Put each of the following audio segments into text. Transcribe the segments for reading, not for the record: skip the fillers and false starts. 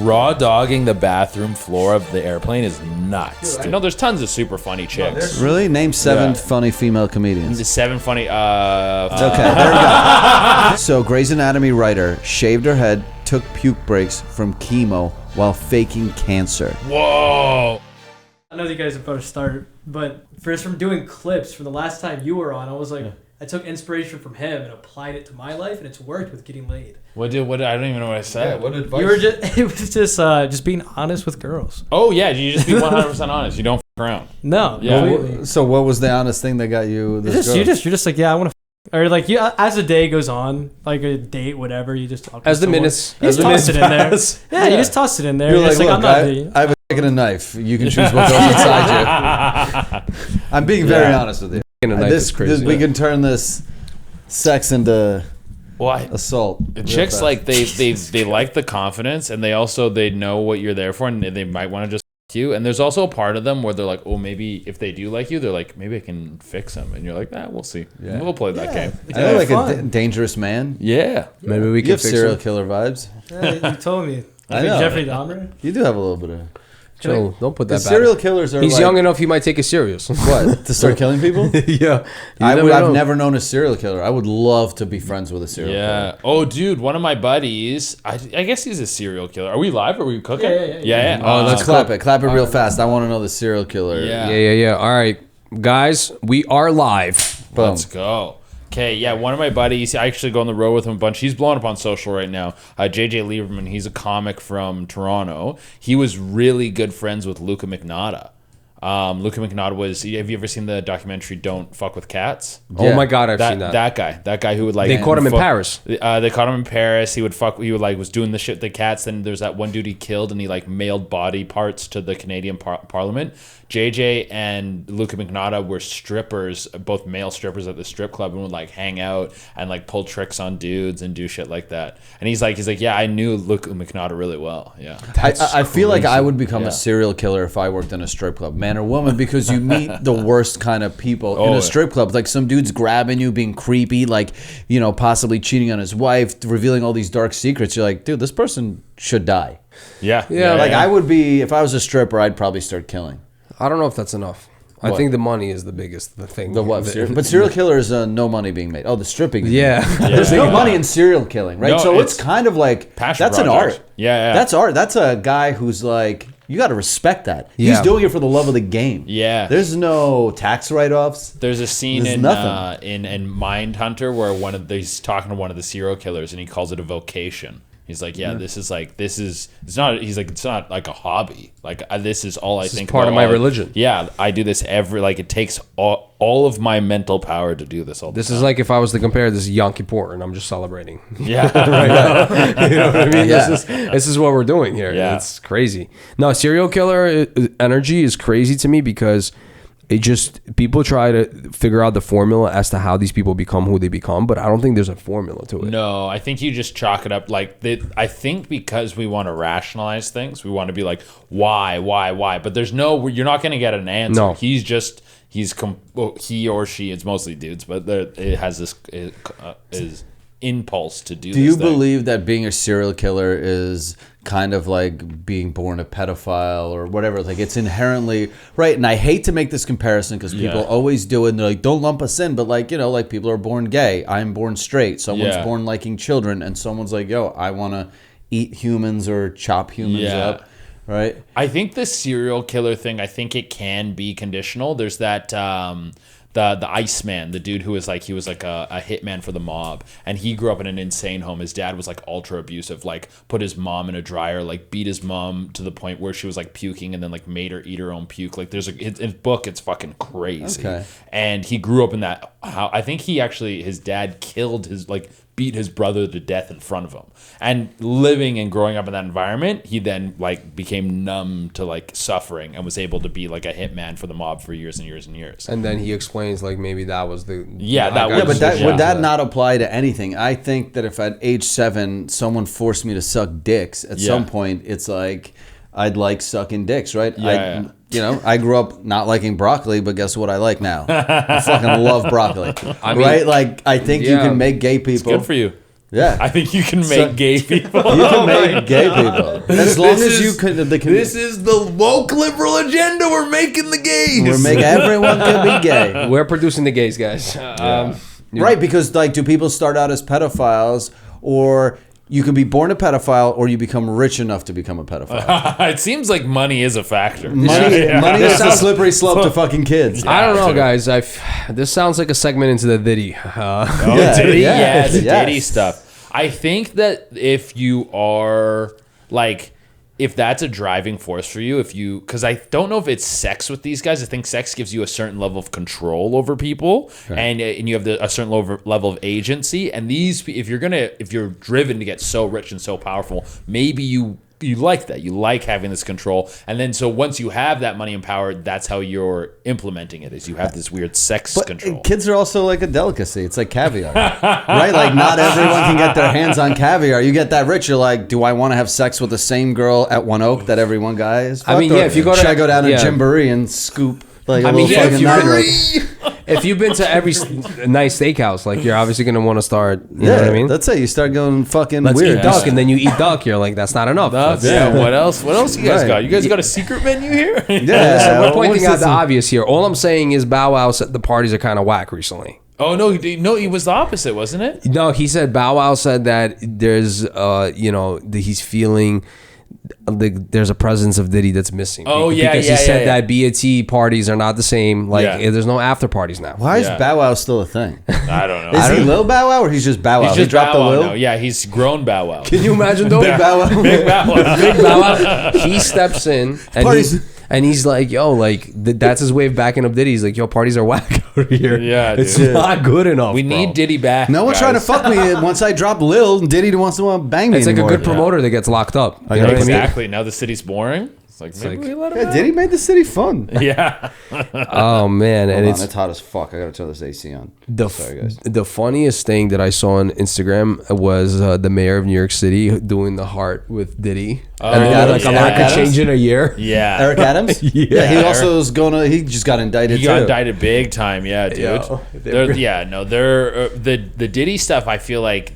raw dogging the bathroom floor of the airplane is nuts. Dude. No, there's tons of super funny chicks. Really? Name 7 funny female comedians. The 7 funny. Okay, there we go. So, Grey's Anatomy writer shaved her head, took puke breaks from chemo while faking cancer. Whoa. I know you guys are about to start, but from doing clips from the last time you were on, I was like, I took inspiration from him and applied it to my life, and it's worked with getting laid. What I don't even know what I said. Yeah, what advice? It was just being honest with girls. Oh yeah, you just be 100% honest. You don't f around. No. Yeah. So, what was the honest thing that got you this girl? You're just like, yeah, I want to. Or like you, as the day goes on, like a date, whatever, you just talk. As the minutes, you just toss it in there. Yeah, you just toss it in there. You're like, look, I'm not. I have a dick and a knife. You can choose what goes inside you. I'm being very honest with you. A knife is crazy. We can turn this sex into assault. Chicks like they like the confidence, and they know what you're there for, and they might want to just you. And there's also a part of them where they're like, oh, maybe if they do like you, they're like, maybe I can fix them, and you're like, we'll see. Yeah. We'll play that game. I know, like a dangerous man. Yeah, maybe we can have fix serial him. killer vibes. Yeah, you told me. I know. Jeffrey Dahmer. You do have a little bit of. Joe, don't put that back. Serial killers are. He's young enough; he might take it serious. What, to start killing people? Yeah, I've never known a serial killer. I would love to be friends with a serial killer. Yeah. Oh, dude, one of my buddies. I guess he's a serial killer. Are we live? Are we cooking? Yeah. Oh, let's clap it. Clap it real fast. I want to know the serial killer. Yeah. All right, guys, we are live. Boom. Let's go. Okay, yeah, one of my buddies, I actually go on the road with him a bunch. He's blowing up on social right now. JJ Lieberman, he's a comic from Toronto. He was really good friends with Luca Magnotta. Luca Magnotta was, have you ever seen the documentary Don't Fuck with Cats? Yeah. Oh my God, I've seen that. That guy who would like... They caught him in Paris. They caught him in Paris. He would was doing the shit with the cats. Then there's that one dude he killed, and he like mailed body parts to the Canadian Parliament. JJ and Luca Magnotta were strippers, both male strippers at the strip club, and would like hang out and like pull tricks on dudes and do shit like that. And he's like, yeah, I knew Luca Magnotta really well. Yeah. I feel like I would become a serial killer if I worked in a strip club, man or woman, because you meet the worst kind of people in a strip club. Like some dude's grabbing you, being creepy, like, you know, possibly cheating on his wife, revealing all these dark secrets. You're like, dude, this person should die. Yeah. I would be, if I was a stripper, I'd probably start killing. I don't know if that's enough. What? I think the money is the thing. The what? But serial killer is no money being made. Oh, the stripping. Yeah. There's no money in serial killing, right? No, so it's kind of like, that's project. an art. Yeah. That's art. That's a guy who's like, you got to respect that. Yeah. He's doing it for the love of the game. Yeah. There's no tax write-offs. There's a scene in Mindhunter where he's talking to one of the serial killers, and he calls it a vocation. He's like, it's not like a hobby. Like this is all I think about. Part of my religion. Yeah, I do this it takes all of my mental power to do this all the time. This is like if I was to compare this to Yom Kippur and I'm just celebrating. Yeah. Right now. You know what I mean? Yeah. This is what we're doing here. Yeah. It's crazy. No, serial killer energy is crazy to me because people try to figure out the formula as to how these people become who they become, but I don't think there's a formula to it. No, I think you just chalk it up I think because we want to rationalize things, we want to be like, why? But you're not going to get an answer. No. He or she, it's mostly dudes, but it has this is impulse to do this. Do you thing. believe that being a serial killer is kind of like being born a pedophile or whatever? Like it's inherently right. And I hate to make this comparison because people always do it and they're like, don't lump us in. But like, you know, like people are born gay. I'm born straight. Someone's born liking children, and someone's like, yo, I want to eat humans or chop humans up. Right. I think the serial killer thing, I think it can be conditional. There's that the Iceman, the dude who was like, he was like a hitman for the mob, and he grew up in an insane home. His dad was like ultra abusive, like put his mom in a dryer, like beat his mom to the point where she was like puking, and then like made her eat her own puke. Like in his book, it's fucking crazy. Okay. And he grew up in that. I think his dad killed beat his brother to death in front of him. And living and growing up in that environment, he then like became numb to like suffering and was able to be like a hitman for the mob for years and years and years. And then he explains like maybe that was the would that not apply to anything? I think that if at age 7 someone forced me to suck dicks, at some point it's like I'd like sucking dicks, right? You know, I grew up not liking broccoli, but guess what I like now? I fucking love broccoli. Right? Like, I think you can make gay people... It's good for you. Yeah. I think you can make gay people. You can make gay people as long as you could. This is the woke liberal agenda. We're making the gays. We're making everyone can be gay. We're producing the gays, guys. Right, because like, do people start out as pedophiles, or you can be born a pedophile, or you become rich enough to become a pedophile? It seems like money is a factor. Money is the slippery slope to fucking kids. I don't know, sure. guys. This sounds like a segment into the Diddy. Diddy, yes, the yes. Diddy stuff. I think that if you are like, if that's a driving force for you, because I don't know if it's sex with these guys. I think sex gives you a certain level of control over people, and you have a certain level of agency. And these, if you're driven to get so rich and so powerful, maybe you like that. You like having this control. And then so once you have that money and power, that's how you're implementing it, is you have this weird sex control. Kids are also like a delicacy. It's like caviar, right? Like not everyone can get their hands on caviar. You get that rich, you're like, do I want to have sex with the same girl at One Oak that every one guy is? I mean, yeah, if you go to, should I go down to yeah. Jamboree and scoop like a I mean, little yeah, fucking 9-year-old? if you've been to every nice steakhouse, like you're obviously gonna want to start. You know what I mean? That's it. You start going fucking Let's weird. eat duck, and then you eat duck. You're like, that's not enough. Yeah. What else? What else you guys Right. got? You guys got a secret menu here? Yeah, So we're pointing what's out this- the obvious here. All I'm saying is Bow Wow said the parties are kind of whack recently. Oh no, he was the opposite, wasn't it? No, he said Bow Wow said that there's, he's feeling there's a presence of Diddy that's missing. Oh, yeah, because yeah, he said yeah. that BET parties are not the same. Like Yeah. there's no after parties now. Why is Yeah. Bow Wow still a thing? I don't know. Is he Lil Bow Wow or he's just Bow Wow? He's He just dropped Bow Wow the Lil? now. Yeah, he's grown Bow Wow. Can you imagine though? Big Bow Wow. Big Bow Wow. Big Bow Wow. He steps in and Parties. he's like, yo, like that's his way of backing up Diddy. He's like, yo, parties are whack out here. Yeah, it's dude. not good enough. We bro. need Diddy back. No one's guys. trying to fuck me once I drop Lil. Diddy wants to bang me It's like anymore. a good promoter that gets locked up. You know what I mean? Exactly. Now the city's boring. It's like maybe like- we let him Yeah, out. Diddy made the city fun. Yeah. Oh man, and Hold on, it's hot as fuck. I gotta turn this AC on. Sorry, guys. The funniest thing that I saw on Instagram was the mayor of New York City doing the heart with Diddy. And then like yeah. a lot Eric could Adams? change in a year. Yeah. Eric Adams? Yeah. He also is gonna. He just got indicted He too. got indicted big time. Yeah, dude. Yo, They're the Diddy stuff. I feel like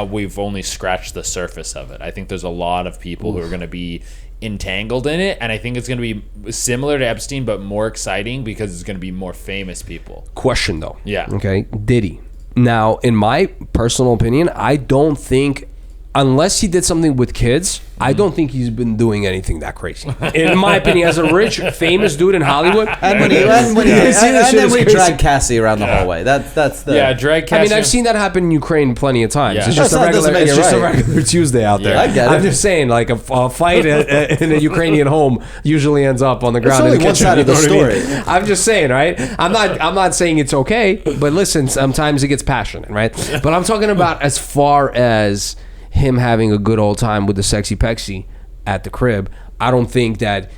we've only scratched the surface of it. I think there's a lot of people who are going to be entangled in it, and I think it's going to be similar to Epstein but more exciting because it's going to be more famous people. Question though. Yeah. Okay. Diddy. Now, in my personal opinion, I don't think, unless he did something with kids, I don't think he's been doing anything that crazy. In my opinion, as a rich, famous dude in Hollywood, And when he, You see this shit then is we crazy. dragged Cassie around the hallway. That's the. Yeah, drag I mean, Cassie. I've seen that happen in Ukraine plenty of times. Yeah. It's just That doesn't make it a right. regular Tuesday out there. Yeah, I get it. I'm just saying, like a fight in a Ukrainian home usually ends up on the ground. only in the one kitchen, side you of the know what I mean? story. I'm just saying, right? I'm not saying it's okay, but listen, sometimes it gets passionate, right? But I'm talking about as far as him having a good old time with the sexy pexy at the crib. I don't think that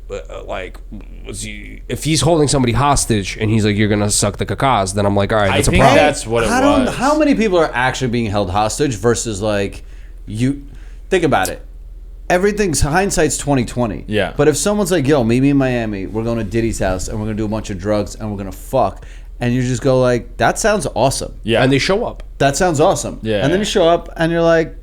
if he's holding somebody hostage and he's like, you're gonna suck the cacas, then I'm like, all right, that's a think problem. that's what it I don't. was. How many people are actually being held hostage versus like you? Think about it. Everything's hindsight's 2020. Yeah. But if someone's like, "Yo, meet me in Miami. We're going to Diddy's house and we're gonna do a bunch of drugs and we're gonna fuck," and you just go like, "That sounds awesome. Yeah. And they show up. That sounds awesome." Yeah. And then you show up and you're like,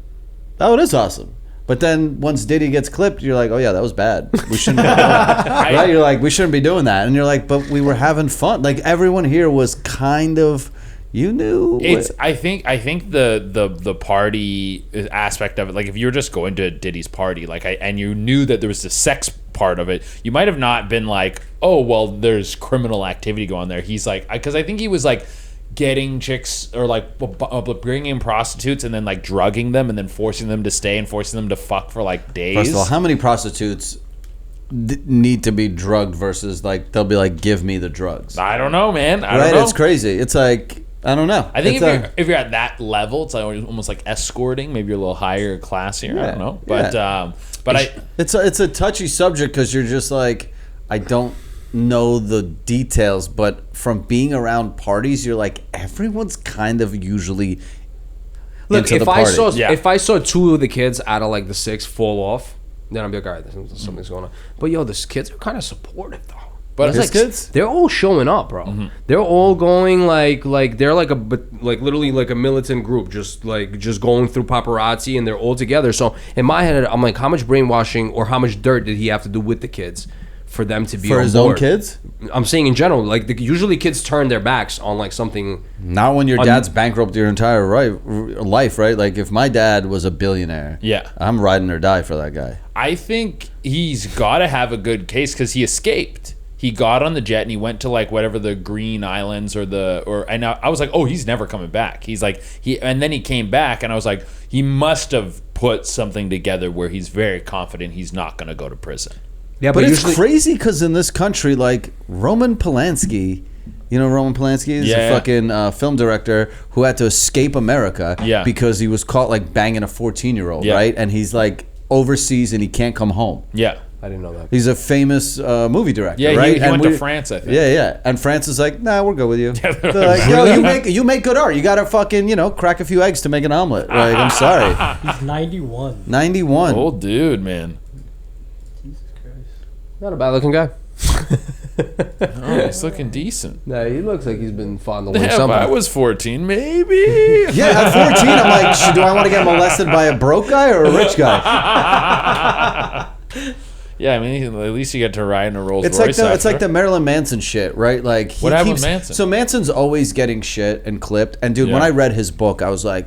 "Oh, it is awesome." But then once Diddy gets clipped, you're like, "Oh yeah, that was bad. We shouldn't be doing that." Right? You're like, "We shouldn't be doing that." And you're like, "But we were having fun." Like everyone here was kind of, you knew. It's. I think the party aspect of it. Like if you were just going to Diddy's party, and you knew that there was the sex part of it, you might have not been like, oh well, there's criminal activity going on there. He's like, because I think he was like getting chicks or like bringing in prostitutes and then like drugging them and then forcing them to stay and forcing them to fuck for like days. First of all, how many prostitutes need to be drugged versus like they'll be like, "Give me the drugs." I don't know, man. I Right? don't know. It's crazy. It's like I don't know. I think It's if you're at that level, it's like almost like escorting. Maybe you're a little higher, classier. I Yeah, don't know, but yeah. I. it's a touchy subject because you're just like, I don't know the details, but from being around parties, you're like, everyone's kind of usually Look, into if the I party. saw Yeah. if I saw two of the kids out of like the six fall off, then I'd be like, all right, something's going on. But yo, the kids are kind of supportive though. But His kids? They're all showing up, bro. They're all going like they're like literally like a militant group, just going through paparazzi, and they're all together. So in my head, I'm like, how much brainwashing or how much dirt did he have to do with the kids for them to be For on his board? own kids? I'm saying in general, like usually kids turn their backs on like something. Not when your dad's bankrupt your entire life, right? Like if my dad was a billionaire, Yeah. I'm riding or die for that guy. I think he's got to have a good case because he escaped. He got on the jet and he went to like whatever the Green Islands and I was like, oh, he's never coming back. He's like and then he came back and I was like, he must have put something together where he's very confident he's not going to go to prison. Yeah, But it's crazy because in this country, like Roman Polanski, you know Roman Polanski is a fucking film director who had to escape America because he was caught like banging a 14-year-old, right? And he's like overseas and he can't come home. Yeah. I didn't know that. He's a famous movie director, Yeah, right? he went to France, I think. Yeah. And France is like, nah, we'll go with you. They're like, yo, you make good art. You got to fucking, crack a few eggs to make an omelet. Like, I'm sorry. He's 91. 91. Old dude, man. Jesus Christ. Not a bad looking guy. Oh, he's looking decent. No, he looks like he's been fondling Yeah, if somebody. I was 14, maybe. Yeah, at 14, I'm like, do I want to get molested by a broke guy or a rich guy? Yeah, I mean, at least you get to ride in a Rolls It's Royce. like the Marilyn Manson shit, right? Like What happened with Manson? So Manson's always getting shit and clipped. And dude, when Yeah. I read his book, I was like,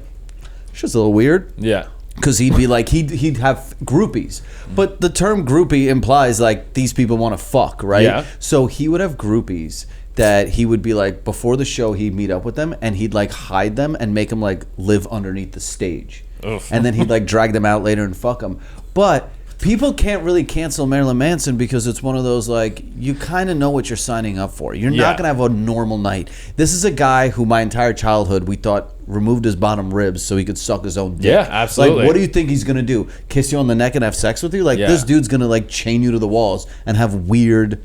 shit's a little weird. Yeah. Because he'd be like, he'd have groupies. But the term groupie implies like these people want to fuck, right? Yeah. So he would have groupies that he would be like, before the show, he'd meet up with them and he'd like hide them and make them like live underneath the stage. Oof. And then he'd like drag them out later and fuck them. But people can't really cancel Marilyn Manson because it's one of those like, you kind of know what you're signing up for. You're not going to have a normal night. This is a guy who my entire childhood we thought removed his bottom ribs so he could suck his own dick. Yeah, absolutely. Like, what do you think he's going to do? Kiss you on the neck and have sex with you? Like, this dude's going to like chain you to the walls and have weird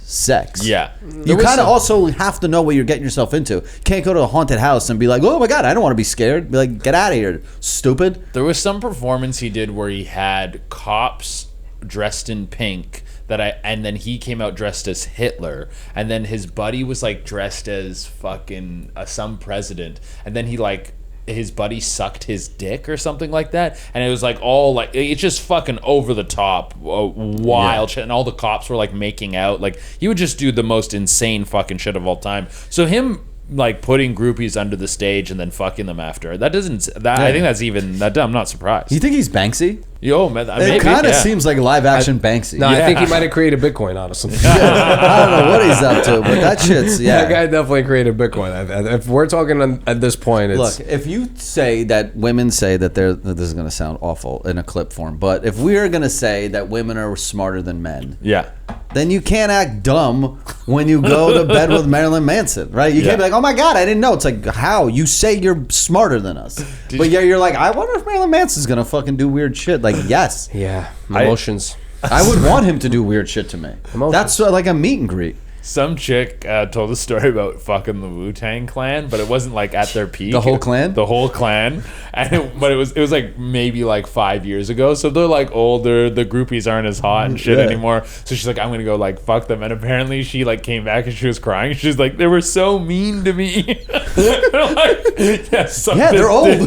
sex. Yeah. You kind of also have to know what you're getting yourself into. You can't go to a haunted house and be like, oh my God, I don't want to be scared. Be like, get out of here, stupid. There was some performance he did where he had cops dressed in pink and then he came out dressed as Hitler, and then his buddy was like dressed as fucking some president, and then he like his buddy sucked his dick or something like that, and it was like all like it's just fucking over the top wild shit, and all the cops were like making out. Like he would just do the most insane fucking shit of all time. So him like putting groupies under the stage and then fucking them after I think that's even that I'm not surprised. You think he's Banksy? Yo, man, It kind of seems like live action Banksy. No, I think he might have created Bitcoin, honestly. I don't know what he's up to, but that shit's That guy definitely created Bitcoin. If we're talking at this point, it's... Look, if you say that women say that this is going to sound awful in a clip form, but if we are going to say that women are smarter than men, then you can't act dumb when you go to bed with Marilyn Manson, right? You can't be like, oh my God, I didn't know. It's like, how? You say you're smarter than us. But you're like, I wonder if Marilyn Manson's going to fucking do weird shit. Like, yes. Yeah, emotions. I would want him to do weird shit to me. Emotions. That's like a meet and greet. Some chick told a story about fucking the Wu-Tang Clan, but it wasn't like at their peak. The whole clan? The whole clan. But it was like maybe like 5 years ago. So they're like older. The groupies aren't as hot and shit anymore. So she's like, I'm gonna go like fuck them. And apparently she like came back and she was crying. She's like, they were so mean to me. They're like, they're old.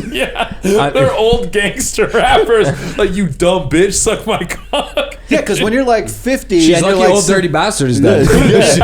They're old gangster rappers. Like, you dumb bitch, suck my cock. Yeah, because when you're like 50, She's and lucky you're like, old dirty bastard is dead.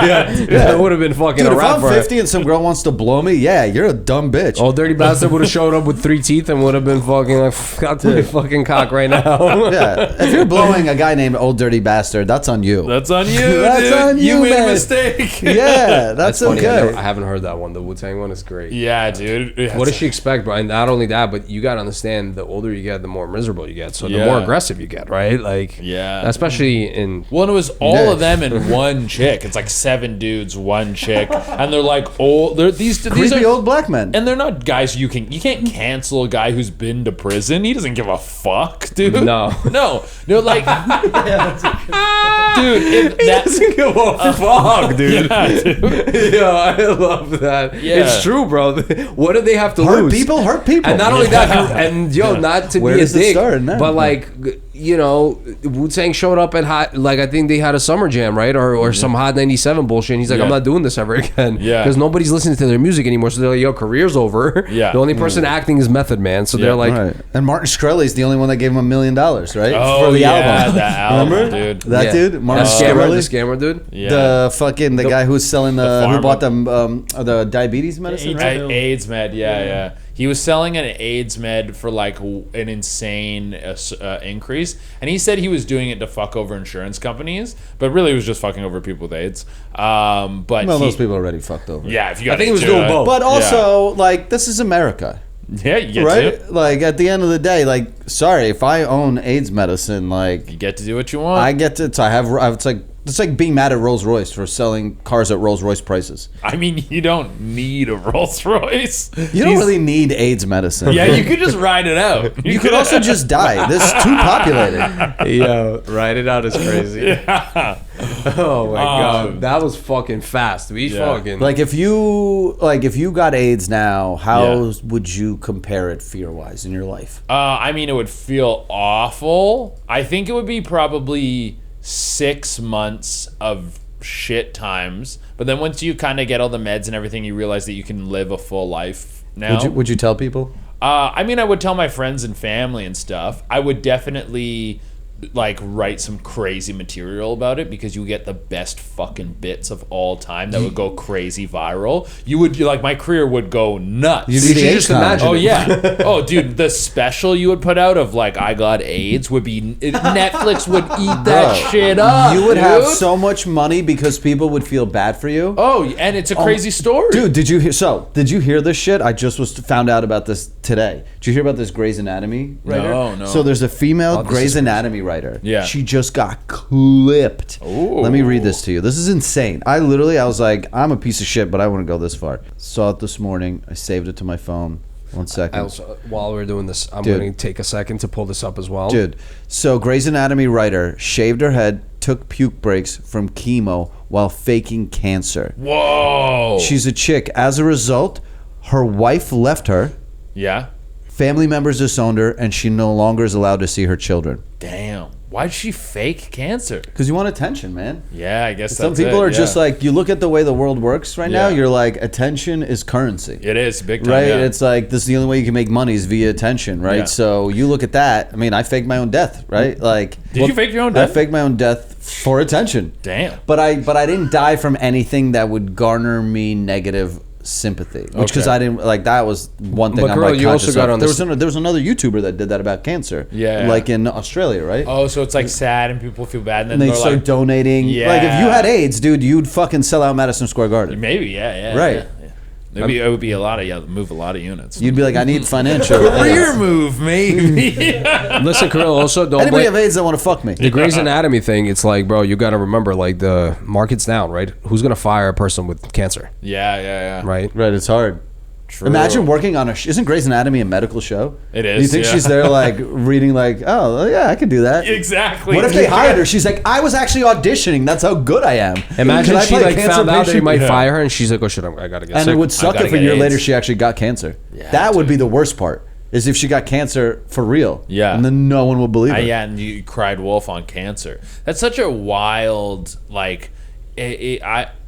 That would have been fucking dude, a if rap I'm for her. 50 and some girl wants to blow me, yeah, you're a dumb bitch. Old dirty bastard would have showed up with 3 teeth and would have been fucking like, got my fucking cock right now. Yeah, if you're blowing a guy named Old Dirty Bastard, that's on you. That's on you. That's dude. on you, made man. a mistake. Yeah, that's funny. okay. I haven't heard that one. The Wu-Tang one is great. Yeah, dude. What does she expect, Brian? Not only that, but you got to understand, the older you get, the more miserable you get. So the more aggressive you get, right? Like, especially in... Well, and it was all of them in one chick. It's like 7 dudes, 1 chick, and they're like old. These Creepy are old black men. and they're not guys you can't cancel a guy who's been to prison. He doesn't give a fuck, dude. No. Like, dude, He doesn't give a fuck, dude. Yeah, dude. Yo, I love that. Yeah. It's true, bro. What do they have to Hurt lose? people, hurt people. And not only that, and yo, not to Where be a does it dick, start? No. but like you know, Wu-Tang showed up at Hot, like I think they had a summer jam, right? Or some Hot 97 bullshit. And he's like, I'm not doing this ever again. Yeah. Because nobody's listening to their music anymore. So they're like, yo, career's over. Yeah. The only person acting is Method Man. So they're like, Right. And Martin Shkreli's the only one that gave him $1 million, right? Oh, For the yeah, album. that album, Remember? dude. That dude? Martin the Shkreli? scammer dude. Yeah. The guy who's selling who farmer. bought the diabetes medicine, right? AIDS med, yeah. He was selling an AIDS med for like an insane increase, and he said he was doing it to fuck over insurance companies, but really he was just fucking over people with AIDS. But Well, those people are already fucked over. yeah, if you got I think he was doing both. But also, like, this is America. Yeah, you get Right? to. Like, at the end of the day, like, sorry, if I own AIDS medicine, like, You get to do what you want. I get to, it's like being mad at Rolls Royce for selling cars at Rolls Royce prices. I mean, you don't need a Rolls Royce. You don't really need AIDS medicine. Yeah, you could just ride it out. You could also just die. This is too populated. Yo, write it out is crazy. Yeah. Oh my god, that was fucking fast. We fucking Like if you got AIDS now, how would you compare it fear-wise in your life? I mean, it would feel awful. I think it would be probably 6 months of shit times. But then once you kind of get all the meds and everything, you realize that you can live a full life now. Would you tell people? I mean, I would tell my friends and family and stuff. I would definitely like write some crazy material about it because you get the best fucking bits of all time that would go crazy viral. You would like my career would go nuts. You'd be the just H-con. imagine Oh yeah. Oh dude, the special you would put out of like I got AIDS would be Netflix would eat that Bro, shit up. You would have dude. so much money because people would feel bad for you. Oh, and it's a crazy story. Dude, did you hear this shit? I just found out about this today. Did you hear about this Grey's Anatomy writer? No. So there's a female this Grey's is Anatomy writer. Yeah. She just got clipped. Ooh. Let me read this to you. This is insane. I was like, I'm a piece of shit, but I wouldn't go this far. Saw it this morning. I saved it to my phone. 1 second. I also, while we're doing this, I'm Dude. going to take a second to pull this up as well. Dude, so Grey's Anatomy writer shaved her head, took puke breaks from chemo while faking cancer. Whoa. She's a chick. As a result, her wife left her. Yeah. Family members disowned her, and she no longer is allowed to see her children. Damn. Why'd she fake cancer? Because you want attention, man. Yeah, I guess Some that's people it, are just yeah. like, you look at the way the world works right now, Yeah. you're like, attention is currency. It is big time. Right? Yeah. It's like, this is the only way you can make money is via attention, right? Yeah. So you look at that. I mean, I faked my own death, right? Like, Did you fake your own I death? faked my own death for attention. Damn. But I didn't die from anything that would garner me negative sympathy, which because Okay. I didn't like that was one thing But I'm girl, like you also conscious got of. on There this- was another YouTuber that did that about cancer, Yeah. like in Australia, right? Oh, so it's like sad and people feel bad, and then And they they're start like, donating. Yeah. Like if you had AIDS, dude, you'd fucking sell out Madison Square Garden. maybe, yeah. Right. Yeah. It would be a lot of move a lot of units. You'd be like, I need financial Career aid. move, maybe. Listen, Kirill, also don't Anybody blame have AIDS that want to fuck me? the Grey's Anatomy thing. It's like, bro, you got to remember, like the market's down, right? Who's going to fire a person with cancer, yeah. right? Right, it's hard. True. Imagine working on isn't Grey's Anatomy a medical show? It Do you is, think yeah. she's there like reading like, oh yeah, I can do that. Exactly. What if they hired her? She's like, I was actually auditioning. That's how good I am. Imagine Can I she play a like cancer found out that patient? he might Yeah. fire her, and she's like, oh shit, I got to get And sick. it would suck gotta if a get year later AIDS. she actually got cancer. Yeah, That would dude. be the worst part. Is if she got cancer for real. Yeah. And then no one will believe it. Yeah, and you cried wolf on cancer. That's such a wild like.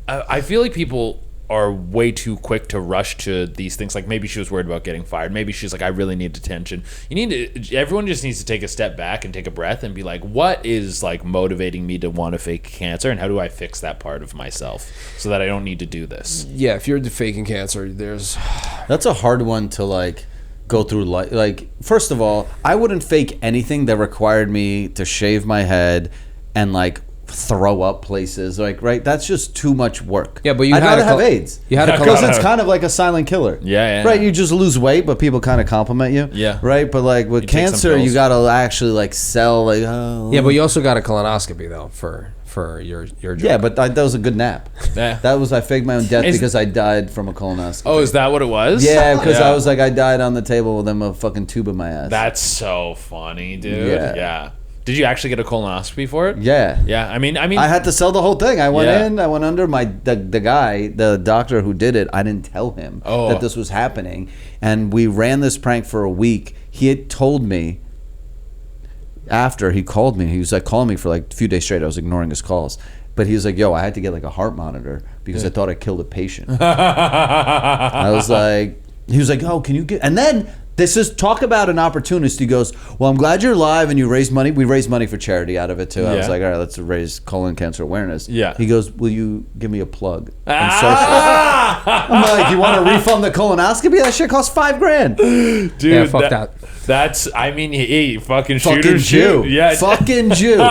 I feel like people are way too quick to rush to these things. Like maybe she was worried about getting fired. Maybe she's like, I really need attention. Everyone just needs to take a step back and take a breath and be like, what is like motivating me to want to fake cancer, and how do I fix that part of myself so that I don't need to do this? Yeah, if you're faking cancer, there's That's a hard one to like go through life. Like, first of all, I wouldn't fake anything that required me to shave my head and like throw up places. Like, right? That's just too much work. Yeah, but you I'd had rather a have col- AIDS. you had a because col- it's kind of like a silent killer. Yeah. Right, you just lose weight, but people kind of compliment you. Yeah. Right, but like with You take some cancer, you pills. gotta actually like sell like. Oh, yeah, but you also got a colonoscopy though for your job. yeah, but that was a good nap. Yeah. That was I faked my own death Is- because I died from a colonoscopy. Oh, is that what it was? Yeah, because I was like, I died on the table with them a fucking tube in my ass. That's so funny, dude. Yeah. Yeah. Did you actually get a colonoscopy for it? Yeah. Yeah. I mean, I had to sell the whole thing. I went Yeah. in, I went under the guy, the doctor who did it. I didn't tell him Oh. that this was happening. And we ran this prank for a week. He had told me after he called me, he was like calling me for like a few days straight. I was ignoring his calls. But he was like, yo, I had to get like a heart monitor because I thought I killed a patient. I was like, he was like, oh, can you get, and then this is, talk about an opportunist. He goes, well, I'm glad you're alive and you raised money. We raised money for charity out of it too. I was like, all right, let's raise colon cancer awareness. Yeah. He goes, will you give me a plug? I'm like, you want to refund the colonoscopy? That shit costs $5,000. Dude, Yeah, fuck that. That's, I mean, hey, fucking Fucking shooter, Jew. shoot. Yeah. Fucking Jew. Could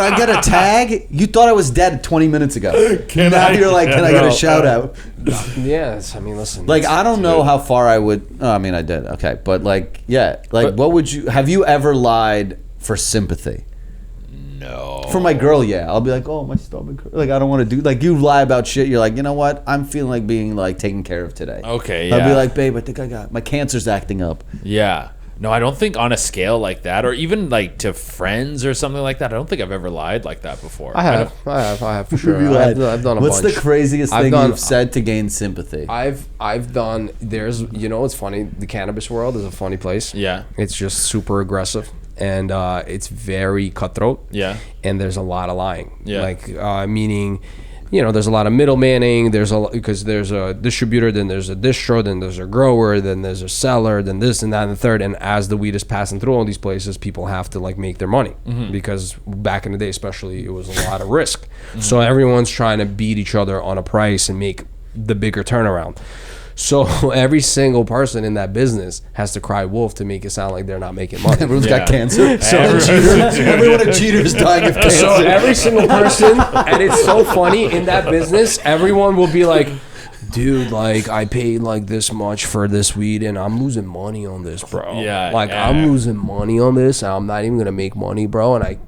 I get a tag? You thought I was dead 20 minutes ago. Now you're like, can I get a shout out? Yes, I mean, listen. Like, I don't know how far I would. Oh, I mean, I did. Okay. But, like, yeah. Like, what would you. Have you ever lied for sympathy? No. For my girl, yeah. I'll be like, oh, my stomach hurts. Like, I don't want to do. Like, you lie about shit. You're like, you know what? I'm feeling like being, like, taken care of today. Okay, yeah. I'll be like, babe, I think I got. My cancer's acting up. Yeah. No, I don't think on a scale like that, or even like to friends or something like that. I don't think I've ever lied like that before. I have for sure. You I've lied. done a What's bunch. the craziest I've thing done- you've said to gain sympathy? I've done. There's, you know, it's funny. The cannabis world is a funny place. Yeah. It's just super aggressive, and it's very cutthroat. Yeah. And there's a lot of lying. Yeah. Like meaning, you know, there's a lot of middlemaning. Because there's a distributor, then there's a distro, then there's a grower, then there's a seller, then this and that and the third. And as the weed is passing through all these places, people have to like make their money because back in the day, especially, it was a lot of risk. So everyone's trying to beat each other on a price and make the bigger turnaround. So every single person in that business has to cry wolf to make it sound like they're not making money. Everyone's Yeah. got cancer. So Everyone's- everyone at Cheater is dying of cancer. So every single person, and it's so funny in that business, everyone will be like, dude, like I paid like this much for this weed and I'm losing money on this, bro. Yeah, Like yeah. I'm losing money on this and I'm not even gonna make money, bro. And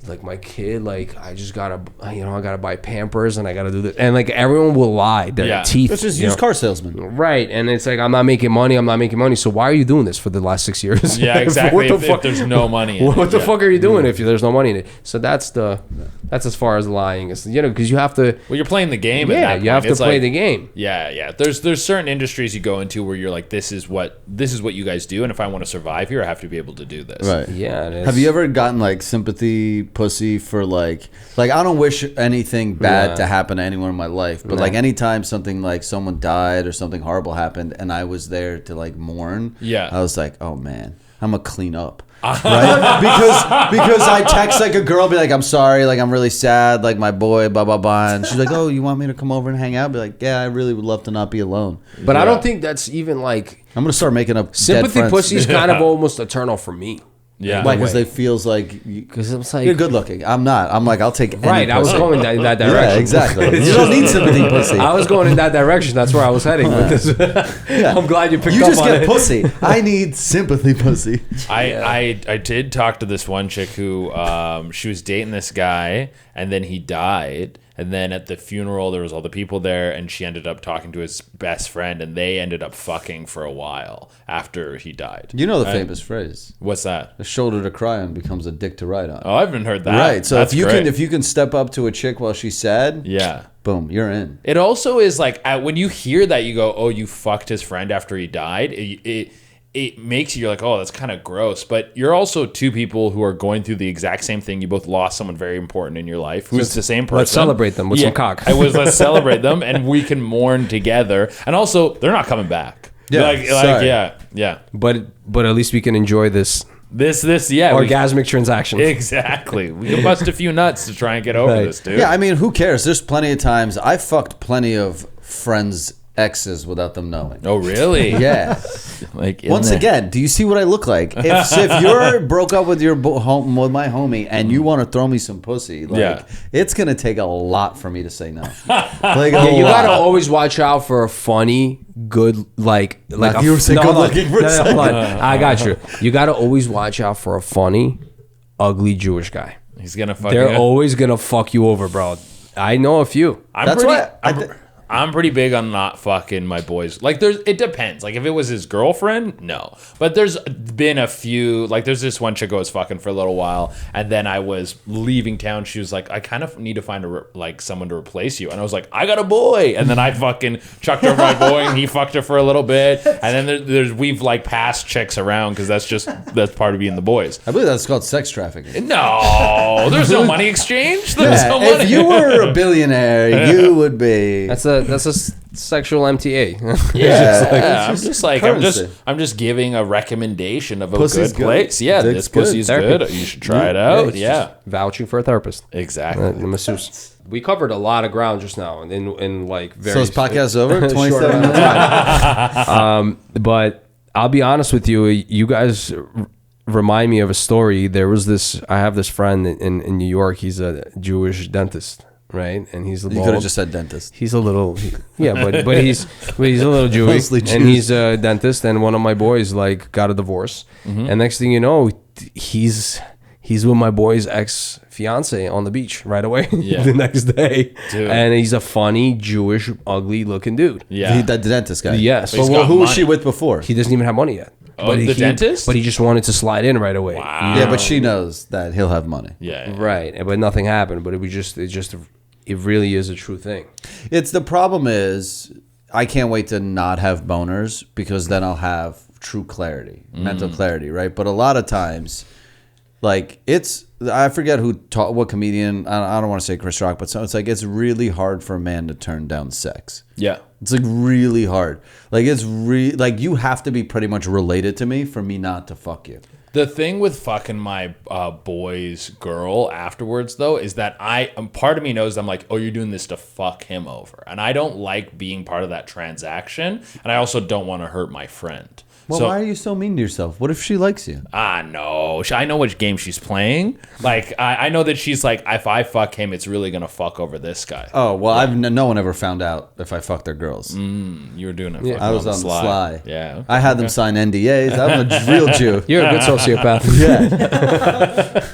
like my kid, like I just gotta, you know, I gotta buy Pampers and I gotta do this. And like everyone will lie, their Yeah. teeth. That's just you used know. car salesman. Right, and it's like I'm not making money. So why are you doing this for the last 6 years? Yeah, exactly. What the If there's no money in what it, the yeah. fuck are you doing if there's no money in it? So that's as far as lying is, you know, because you have to. Well, you're playing the game. at Yeah, that you have point. to It's play like- the game. Yeah, yeah. There's certain industries you go into where you're like, this is what you guys do, and if I want to survive here, I have to be able to do this. Right. Yeah. and Have you ever gotten like sympathy pussy for like I don't wish anything bad Yeah. to happen to anyone in my life, but No. like anytime something like someone died or something horrible happened and I was there to like mourn, Yeah. I was like, oh man, I'm gonna clean up. Right? because I text like a girl, be like, I'm sorry, like I'm really sad, like my boy, blah blah blah, and she's like, oh, you want me to come over and hang out? Be like, yeah, I really would love to not be alone. But I Yeah. don't think that's even like I'm gonna start making up sympathy dead friends. pussy is kind of almost a turn off for me. Yeah. Like, because way. they feels like Because it's like you're good looking. I'm not. I'm like, I'll take any right. I was pussy. going that direction. Yeah, exactly. You don't need sympathy pussy. I was going in that direction. That's where I was heading with this. I'm glad you picked You up just on get it. pussy. I need sympathy pussy. I did talk to this one chick who she was dating this guy, and then he died. And then at the funeral, there was all the people there, and she ended up talking to his best friend, and they ended up fucking for a while after he died. You know the famous phrase: What's that? "A shoulder to cry on becomes a dick to ride on." Oh, I haven't heard that. Right. So That's if great. you can step up to a chick while she's sad, yeah. boom, you're in. It also is like when you hear that, you go, "Oh, you fucked his friend after he died." It makes you're like, "Oh, that's kind of gross." But you're also two people who are going through the exact same thing. You both lost someone very important in your life, who's the same person. Let's celebrate them with some cock. Let's celebrate them, and we can mourn together. And also, they're not coming back. Yeah, sorry. yeah. But at least we can enjoy this This, yeah. orgasmic transaction. Exactly. We can bust a few nuts to try and get over Right. this, dude. Yeah, I mean, who cares? There's plenty of times I fucked plenty of friends' exes without them knowing. Oh, really? Yeah. Like Once again, do you see what I look like? If you're broke up with with my homie and you want to throw me some pussy, like Yeah. it's gonna take a lot for me to say no. Like Yeah, you lot. gotta always watch out for a funny, good, like Like you were saying, hold on. good-looking for a second. hold on. I got you. You gotta always watch out for a funny, ugly Jewish guy. He's gonna fuck. They're always gonna fuck you over, bro. I know a few. I'm That's pretty, why I'm pretty big on not fucking my boys. Like, it depends. Like, if it was his girlfriend, no. But there's been a few. Like, there's this one chick I was fucking for a little while, and then I was leaving town. She was like, I kind of need to find someone to replace you. And I was like, I got a boy. And then I fucking chucked over my boy, and he fucked her for a little bit. And then we've like passed chicks around because that's part of being the boys. I believe that's called sex trafficking. No, there's no money exchange. There's no money. If you were a billionaire, you would be. That's a sexual MTA. Yeah, I'm just like currency. I'm just giving a recommendation of a Pussy's good place. good. Yeah, Dick's this pussy's good. good. You should try it out. Yeah, Vouching for a therapist. exactly. The masseuse. We covered a lot of ground just now, in like very. So this podcast is over. short 27 amount of minutes. time. But I'll be honest with you. You guys remind me of a story. There was this. I have this friend in New York. He's a Jewish dentist, right? And he's You could have just said dentist. He's a little, but he's a little Jewish, Mostly Jews. and he's a dentist. And one of my boys like got a divorce, and next thing you know, he's with my boy's ex fiance on the beach right away the next day, Dude. and he's a funny Jewish, ugly looking dude. Yeah, The dentist guy. Yes, He's But got who was money. she with before? he doesn't even have money yet. Oh, the dentist? But he just wanted to slide in right away. Wow. Yeah, but she knows that he'll have money. Yeah. Right, but nothing happened. But it really is a true thing. It's the problem is I can't wait to not have boners because then I'll have true clarity, mental clarity, right? But a lot of times, like I forget what comedian, I don't want to say Chris Rock, but so it's like it's really hard for a man to turn down sex. Yeah. It's like really hard. Like it's like you have to be pretty much related to me for me not to fuck you. The thing with fucking my boy's girl afterwards, though, is that part of me knows I'm like, oh, you're doing this to fuck him over. And I don't like being part of that transaction. And I also don't want to hurt my friend. Well, So- why are you so mean to yourself? What if she likes you? No. I know which game she's playing. Like, I know that she's like, if I fuck him, it's really going to fuck over this guy. Oh, well, no one ever found out if I fucked their girls. You were doing it. Yeah. fucking I was on the sly. sly. Yeah. Okay. I had them sign NDAs. I'm a real Jew. You're a good sociopath. Yeah.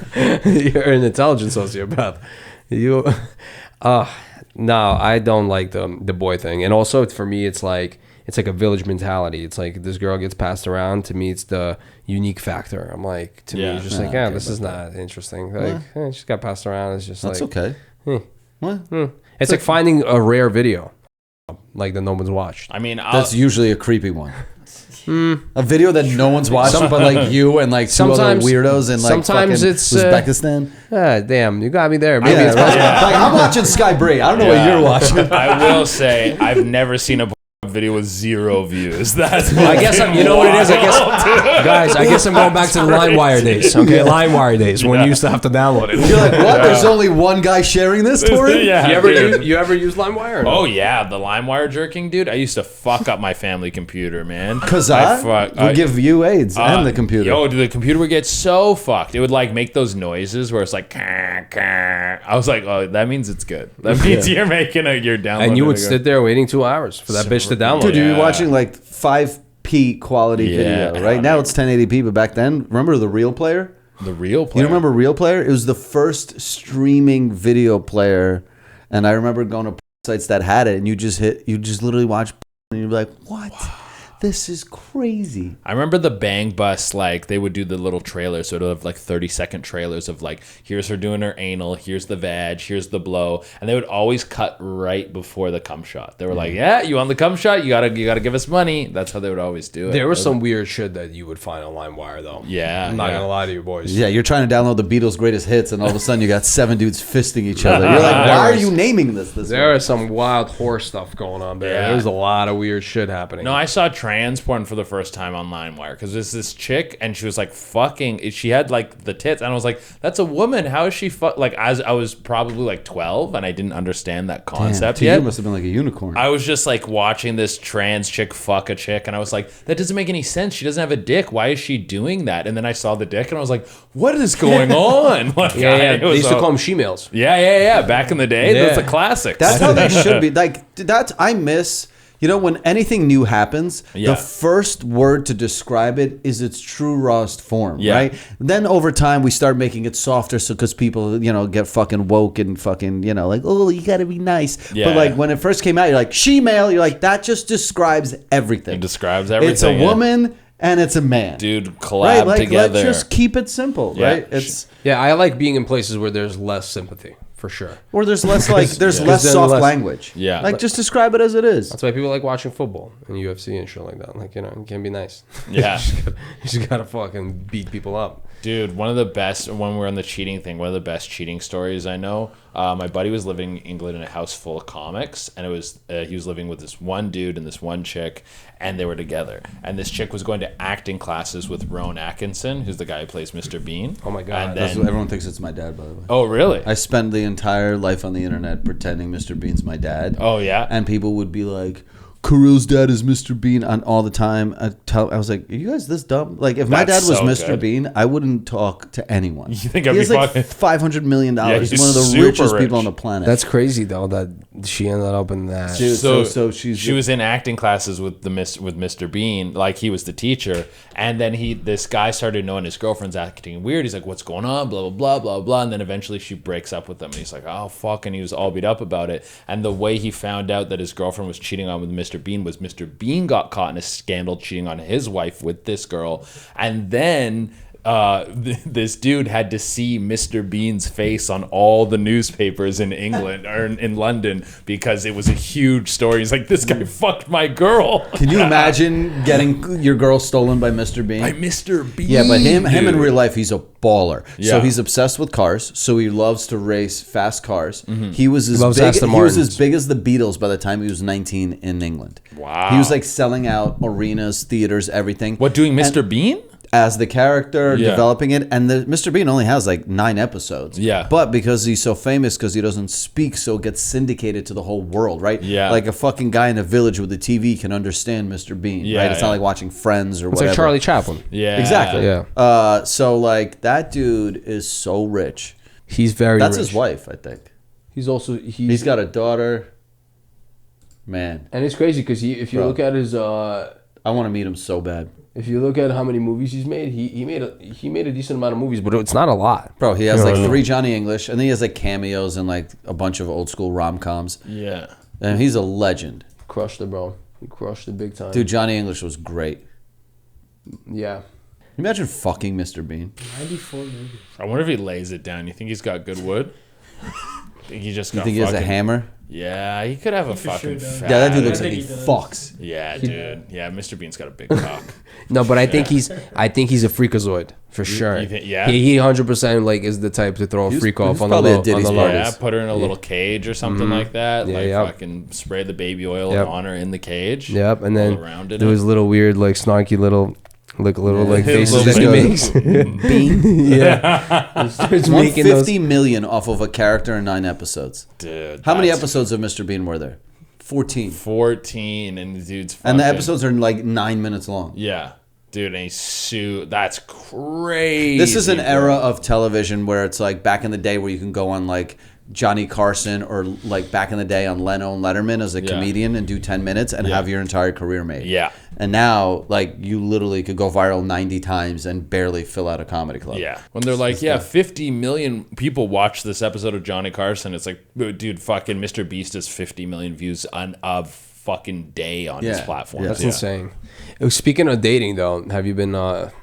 You're an intelligent sociopath. No, I don't like the boy thing. And also for me, it's like a village mentality. It's like this girl gets passed around. To me, it's the unique factor. I'm like, to me, it's just like, okay, this is not interesting. Like, she just got passed around. It's just That's like, okay. What? It's like finding a rare video, like that no one's watched. I mean, That's usually a creepy one. A video that no one's watched, but like you and like two other Sometimes- weirdos in like sometimes fucking it's, Uzbekistan. Damn, you got me there. Maybe Yeah, it's right. Like I'm watching Sky Brie. I don't know what you're watching. I will say, I've never seen a video with 0 views. That's I guess you know what it is. I guess I'm going back to the LimeWire days. Okay, LimeWire days when you used to have to download it. You're like, what? There's only one guy sharing this, Tori? Yeah, You ever use LimeWire? Or no? Oh yeah, the LimeWire jerking, dude. I used to fuck up my family computer, man. Because I will give you AIDS and the computer. Yo, the computer would get so fucked. It would like make those noises where it's like, "Kah, kah." I was like, oh, that means it's good. That means you're making you're downloading. And you would it. sit there waiting 2 hours for that bitch to download. Dude, it. you're watching like 5p quality Yeah. video. Right now it's 1080p, but back then, remember the Real Player? The real player. You remember Real Player? It was the first streaming video player, and I remember going to sites that had it, and you just literally watch, and you'd be like, "What? This is crazy." I remember the Bang Bus, like they would do the little trailers, sort of like 30-second trailers of like, here's her doing her anal, here's the vag, here's the blow, and they would always cut right before the cum shot. They were like, yeah, you want the cum shot? You gotta give us money. That's how they would always do it. There was some weird shit that you would find on LimeWire, though. Yeah, I'm not yeah. gonna lie to you, boys. Yeah, you're trying to download the Beatles' greatest hits, and all of a sudden you got 7 dudes fisting each other. You're like, why are you naming this There way? is some wild horse stuff going on there. Yeah. There's a lot of weird shit happening. No, I saw trans porn for the first time on LimeWire because there's this chick and she was like fucking. She had like the tits, and I was like, "That's a woman. How is she fuck?" Like, as I was probably like 12 and I didn't understand that concept To yet. you must have been like a unicorn. I was just like watching this trans chick fuck a chick, and I was like, "That doesn't make any sense. She doesn't have a dick. Why is she doing that?" And then I saw the dick, and I was like, "What is going on?" Like, They was used to call them she-males. Yeah. Back in the day, Yeah. that's a classic. That's how they should be. Like I miss You know, when anything new happens, Yeah. the first word to describe it is its true rawest form, Yeah. right? Then over time, we start making it softer, so because people, get fucking woke and fucking, like, oh, you gotta be nice. Yeah. But like when it first came out, you're like, she-male. You're like, that just describes everything. It describes everything. It's a yeah. woman and it's a man. Dude, collab right? Like, together. let's just keep it simple, Yeah. right? It's Yeah, I like being in places where there's less sympathy, for sure. or there's less like there's Yeah. less Then soft less- language. Yeah. like just describe it as it is. That's why people like watching football and UFC and shit like that. Like, you can be nice. Yeah. you just gotta fucking beat people up. Dude, one of the best, when we're on the cheating thing, one of the best cheating stories I know, my buddy was living in England in a house full of comics, and it was he was living with this one dude and this one chick, and they were together. And this chick was going to acting classes with Rowan Atkinson, who's the guy who plays Mr. Bean. Oh my God. And That's then, what everyone thinks it's my dad, by the way. oh, really? I spent the entire life on the internet pretending Mr. Bean's my dad. Oh, yeah? And people would be like, Khalil's dad is Mr. Bean on all the time. I was like, are you guys this dumb? Like, if my dad That's was so Mr. good. Bean, I wouldn't talk to anyone. You think he I'd be has like fucking- $500 million. Yeah, he's he's one of the super richest rich. people on the planet. That's crazy, though, that she ended up in that. Dude, so she she's was in acting classes with Mr. Bean, like he was the teacher, and then this guy started knowing his girlfriend's acting weird. He's like, "What's going on?" Blah blah blah blah blah, and then eventually she breaks up with him, and he's like, "Oh fuck," and he was all beat up about it. And the way he found out that his girlfriend was cheating on with Mr. Bean was Mr. Bean got caught in a scandal cheating on his wife with this girl, and then. This dude had to see Mr. Bean's face on all the newspapers in England or in London because it was a huge story. He's like, this guy fucked my girl. Can you imagine getting your girl stolen by Mr. Bean? By Mr. Bean. Yeah, but him in dude. real life, he's a baller. So Yeah. he's obsessed with cars. So he loves to race fast cars. Mm-hmm. He was as Loves big. Aston He was Martins. as big as the Beatles by the time he was 19 in England. Wow. He was like selling out arenas, theaters, everything. What, doing Mr. Bean? As the character, Yeah. developing it, and Mr. Bean only has like 9 episodes. Yeah. But because he's so famous, because he doesn't speak, so it gets syndicated to the whole world, right? Yeah. Like a fucking guy in a village with a TV can understand Mr. Bean, Yeah, right? It's not yeah. like watching Friends or It's whatever. like Charlie Chaplin. Yeah. Exactly. Yeah. So like that dude is so rich. He's very That's rich. his wife, I think. He's also... He's got a daughter. Man, And it's crazy because if you Bro. look at his... I want to meet him so bad. If you look at how many movies he's made, he made a decent amount of movies, but it's not a lot. Bro, he has You know like what I mean? 3 Johnny English, and then he has like cameos and like a bunch of old school rom-coms. Yeah. And he's a legend. Crushed it, bro. He crushed it big time. Dude, Johnny English was great. Yeah. Imagine fucking Mr. Bean. 94 movies. I wonder if he lays it down. You think he's got good wood? Think he just You got think he has a fucking- hammer? Yeah, he could have a for fucking sure does. fat. Yeah, that dude I looks like think he he does. fucks. Yeah, dude. Yeah, Mr. Bean's got a big cock. No, but I think he's a freakazoid for sure. you think- yeah? He 100% like is the type to throw a He's- freak off he's on the probably a low. On Diddy's the buddy. low. Yeah, put her in a little cage or something like that. Yeah, like yep. fucking spray the baby oil Yep. on her in the cage. Yep, and all then around it. there was little weird, like snarky little faces Little that he makes. Bean. yeah, he starts making those. 150 million off of a character in 9 episodes. Dude, How many that's episodes of Mr. Bean were there? 14. 14, and the dude's fucking, And the episodes are like 9 minutes long. Yeah, dude, and he's that's crazy. This is an bro. era of television where it's like back in the day where you can go on like Johnny Carson or like back in the day on Leno and Letterman as a Yeah. comedian and do 10 minutes and Yeah. have your entire career made. Yeah. And now like you literally could go viral 90 times and barely fill out a comedy club. Yeah. When they're like, 50 million people watched this episode of Johnny Carson, it's like, dude, fucking Mr. Beast has 50 million views on a fucking day on his Yeah. platform. Yeah. That's insane. Speaking of dating, though, have you been out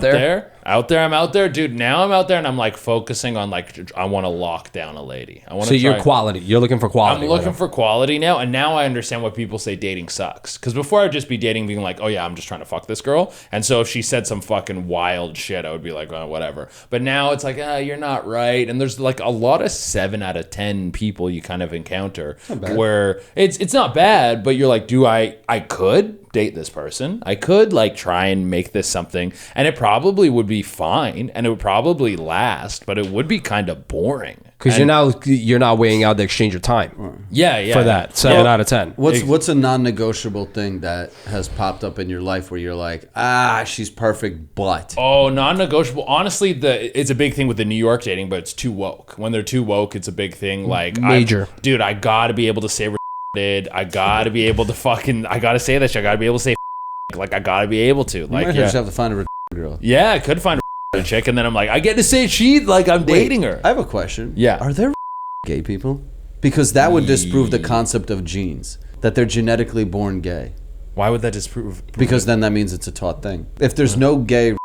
there? I'm out there, dude. Now I'm out there and I'm like focusing on like, I want to lock down a lady. I want So to you're quality. You're looking for quality. I'm looking for quality now, and now I understand why people say dating sucks. Because before I'd just be dating, being like, oh yeah, I'm just trying to fuck this girl. And so if she said some fucking wild shit, I would be like, oh, whatever. But now it's like, you're not right. And there's like a lot of 7 out of 10 people you kind of encounter where it's not bad, but you're like, I could date this person. I could like try and make this something, and it probably would be fine, and it would probably last, but it would be kind of boring. Because you're not weighing out the exchange of time Yeah. for that 7 out of 10. What's a non-negotiable thing that has popped up in your life where you're like, she's perfect, but Oh, non-negotiable. Honestly, it's a big thing with the New York dating, but it's too woke. When they're too woke, it's a big thing. Like Major. I gotta be able to say I gotta be able to I gotta say that shit. I gotta be able to say like I gotta be able to. Like, you might just have to find a girl. Yeah, I could find a chick, and then I'm like, I get to say she like I'm dating her. I have a question. Yeah. Are there gay people? Because that would disprove the concept of genes, that they're genetically born gay. Why would that disprove? Because then that means it's a taught thing. If there's no gay,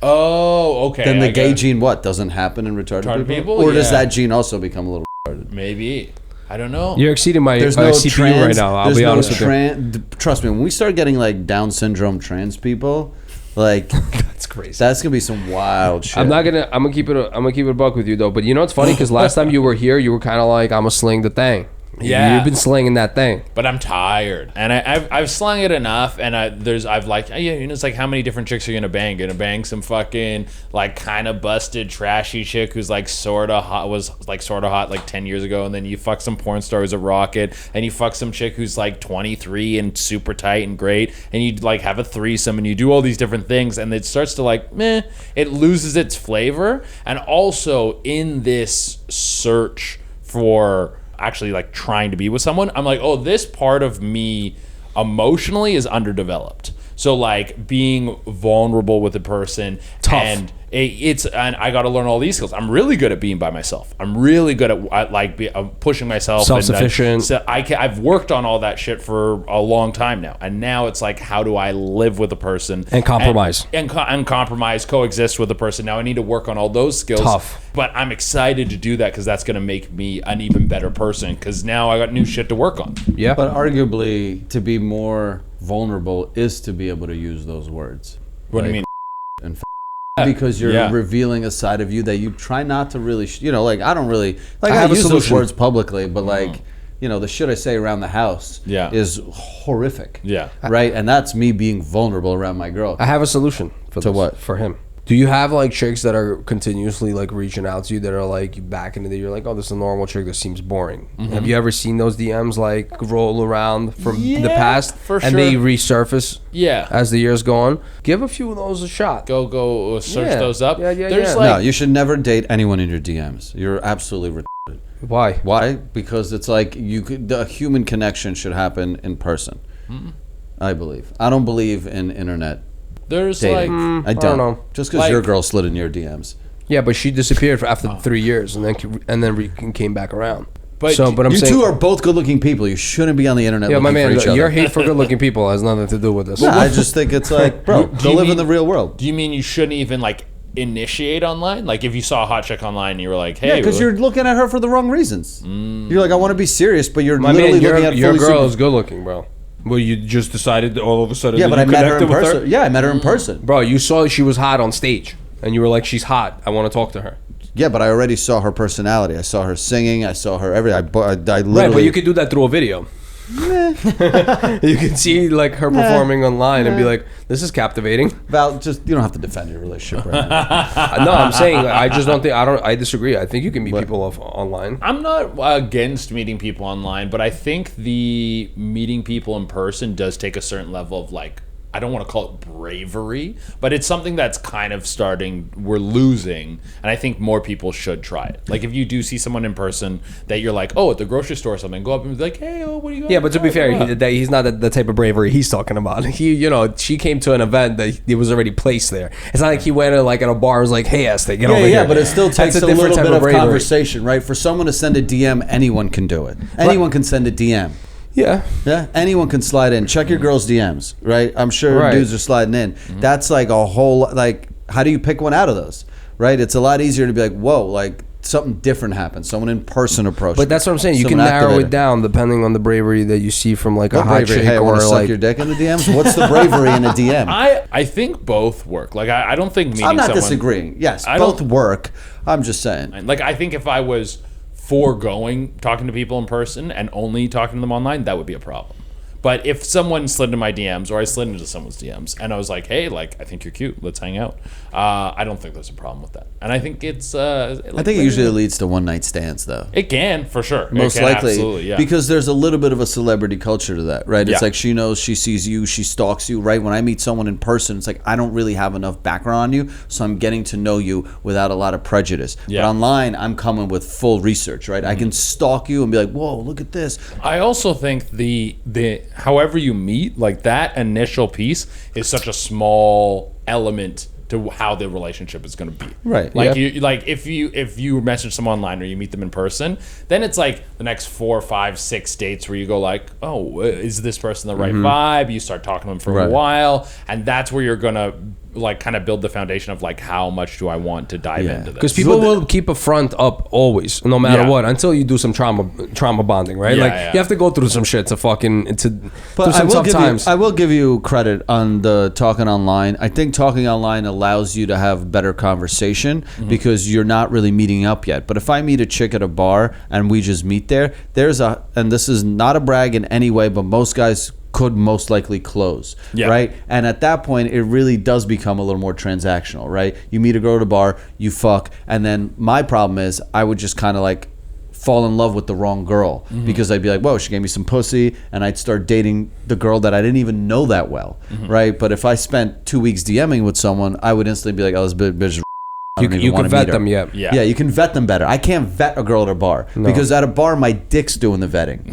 oh, okay. then the gay gene doesn't happen in retarded people? Or does that gene also become a little retarded? Maybe. I don't know. You're exceeding my There's CPU right now. I'll be honest with you. Trust me, when we start getting like Down syndrome trans people, like That's crazy. that's gonna be some wild shit. I'm gonna keep it a buck with you though. But you know what's funny? Because last time you were here, you were kind of like, I'm gonna sling the thing. Yeah. You've been slinging that thing. But I'm tired, and I've slung it enough, and I've like, yeah, you know, it's like how many different chicks are you gonna bang? Gonna bang some fucking like kind of busted trashy chick who's like sort of hot like 10 years ago, and then you fuck some porn star who's a rocket, and you fuck some chick who's like 23 and super tight and great, and you like have a threesome, and you do all these different things, and it starts to like it loses its flavor. And also in this search for actually like trying to be with someone, I'm like, oh, this part of me emotionally is underdeveloped. So like being vulnerable with a person, tough. And and I got to learn all these skills. I'm really good at being by myself. I'm really good at like pushing myself. Self-sufficient. So I've worked on all that shit for a long time now, and now it's like, how do I live with a person And compromise. and compromise, coexist with a person? Now I need to work on all those skills. Tough. But I'm excited to do that because that's going to make me an even better person. Because now I got new shit to work on. Yeah. But arguably, to be more vulnerable is to be able to use those words. What do you mean? And because you're revealing a side of you that you try not to really, like I don't really, like I use those words publicly, but like, the shit I say around the house is horrific. Yeah. Right? And that's me being vulnerable around my girl. I have a solution for To this, what? For him. Do you have like chicks that are continuously like reaching out to you that are like back in the day? You're like, oh, this is a normal chick that seems boring. Mm-hmm. Have you ever seen those DMs like roll around from the past for and they sure. resurface? Yeah. As the years go on, give a few of those a shot. Go search Yeah. those up. Yeah. There's No, like you should never date anyone in your DMs. You're absolutely retarded. Why? Why? Because it's like the human connection should happen in person. I believe. I don't believe in internet there's dating. like I don't know. Just because Like- your girl slid in your DMs. Yeah, but she disappeared for after 3 years and then came back around. But But I'm You saying, two are both good-looking people. You shouldn't be on the internet yeah, looking my man, for each your other. hate for good-looking people has nothing to do with this. Nah, I just think it's like, bro, Do go you live in mean- the real world. do you mean you shouldn't even like initiate online? Like if you saw a hot chick online and you were like, hey, Yeah, because you're looking at her for the wrong reasons. You're like, I want to be serious, but you're My literally man, looking at your fully girl super- is good-looking, bro. Well, you just decided all of a sudden. Yeah, that but I you met her in connected with person. Yeah, I met her in person. Bro, you saw she was hot on stage, and you were like, "She's hot. I want to talk to her." Yeah, but I already saw her personality. I saw her singing. I saw her everything. I literally. Right, but you could do that through a video. You can see like her performing online and be like, "This is captivating." Val, just you don't have to defend your relationship right now. No, I'm saying I just don't think I disagree. I think you can meet people online. I'm not against meeting people online, but I think the meeting people in person does take a certain level of like, I don't want to call it bravery, but it's something that's kind of we're losing, and I think more people should try it. Like if you do see someone in person that you're like, oh, at the grocery store or something, go up and be like, hey, oh, what are you going? Yeah, but to be fair, he's not the type of bravery he's talking about. She came to an event that it was already placed there. It's not like he went to like at a bar and was like, hey, Esther, get over here. Yeah, but it still takes That's a little different bit type of bravery. conversation, right? For someone to send a DM, anyone can do it. Anyone can send a DM. Yeah. Yeah, anyone can slide in. Check your girl's DMs, right? I'm sure Right. dudes are sliding in. That's like a whole, like, how do you pick one out of those, right? It's a lot easier to be like, whoa, like something different happened. Someone in person approached. But that's what I'm saying. You can Someone narrow activated. it down depending on the bravery that you see from like a What hot bravery? chick Hey, I want or to suck like. your dick in the DMs? What's the bravery in a DM? I think both work. Like I don't think meeting I'm not someone, disagreeing. Yes, I both don't- work. I'm just saying. Like I think if I was foregoing talking to people in person and only talking to them online, that would be a problem. But if someone slid into my DMs or I slid into someone's DMs and I was like, hey, like, I think you're cute, let's hang out. I don't think there's a problem with that. And I think it's... I think it usually leads to one-night stands, though. It can, for sure. Most it can, likely. absolutely, yeah. Because there's a little bit of a celebrity culture to that, right? It's Yeah. like she knows, she sees you, she stalks you, right? When I meet someone in person, it's like I don't really have enough background on you, so I'm getting to know you without a lot of prejudice. Yeah. But online, I'm coming with full research, right? I can stalk you and be like, whoa, look at this. I also think the however you meet, like that initial piece is such a small element to how the relationship is going to be. Right. Like Yeah. you like if you message someone online or you meet them in person, then it's like the next 4, 5, 6 dates where you go like, oh, is this person the right vibe? You start talking to them for a Right. while, and that's where you're gonna like kind of build the foundation of like how much do I want to dive into this? Because people will keep a front up always, no matter Yeah. what, until you do some trauma bonding, right? Yeah, like yeah. you have to go through some shit to fucking through But some tough times. I will give you credit on the talking online. I think talking online allows you to have better conversation because you're not really meeting up yet. But if I meet a chick at a bar and we just meet there, and this is not a brag in any way, but most guys could most likely close, Yeah. right? And at that point, it really does become a little more transactional, right? You meet a girl at a bar, you fuck, and then my problem is I would just kind of like fall in love with the wrong girl because I'd be like, whoa, she gave me some pussy, and I'd start dating the girl that I didn't even know that well, right? But if I spent 2 weeks DMing with someone, I would instantly be like, oh, this bitch is I don't even you wanna can vet meet her. them, yeah. Yeah. You can vet them better. I can't vet a girl at a bar because at a bar, my dick's doing the vetting.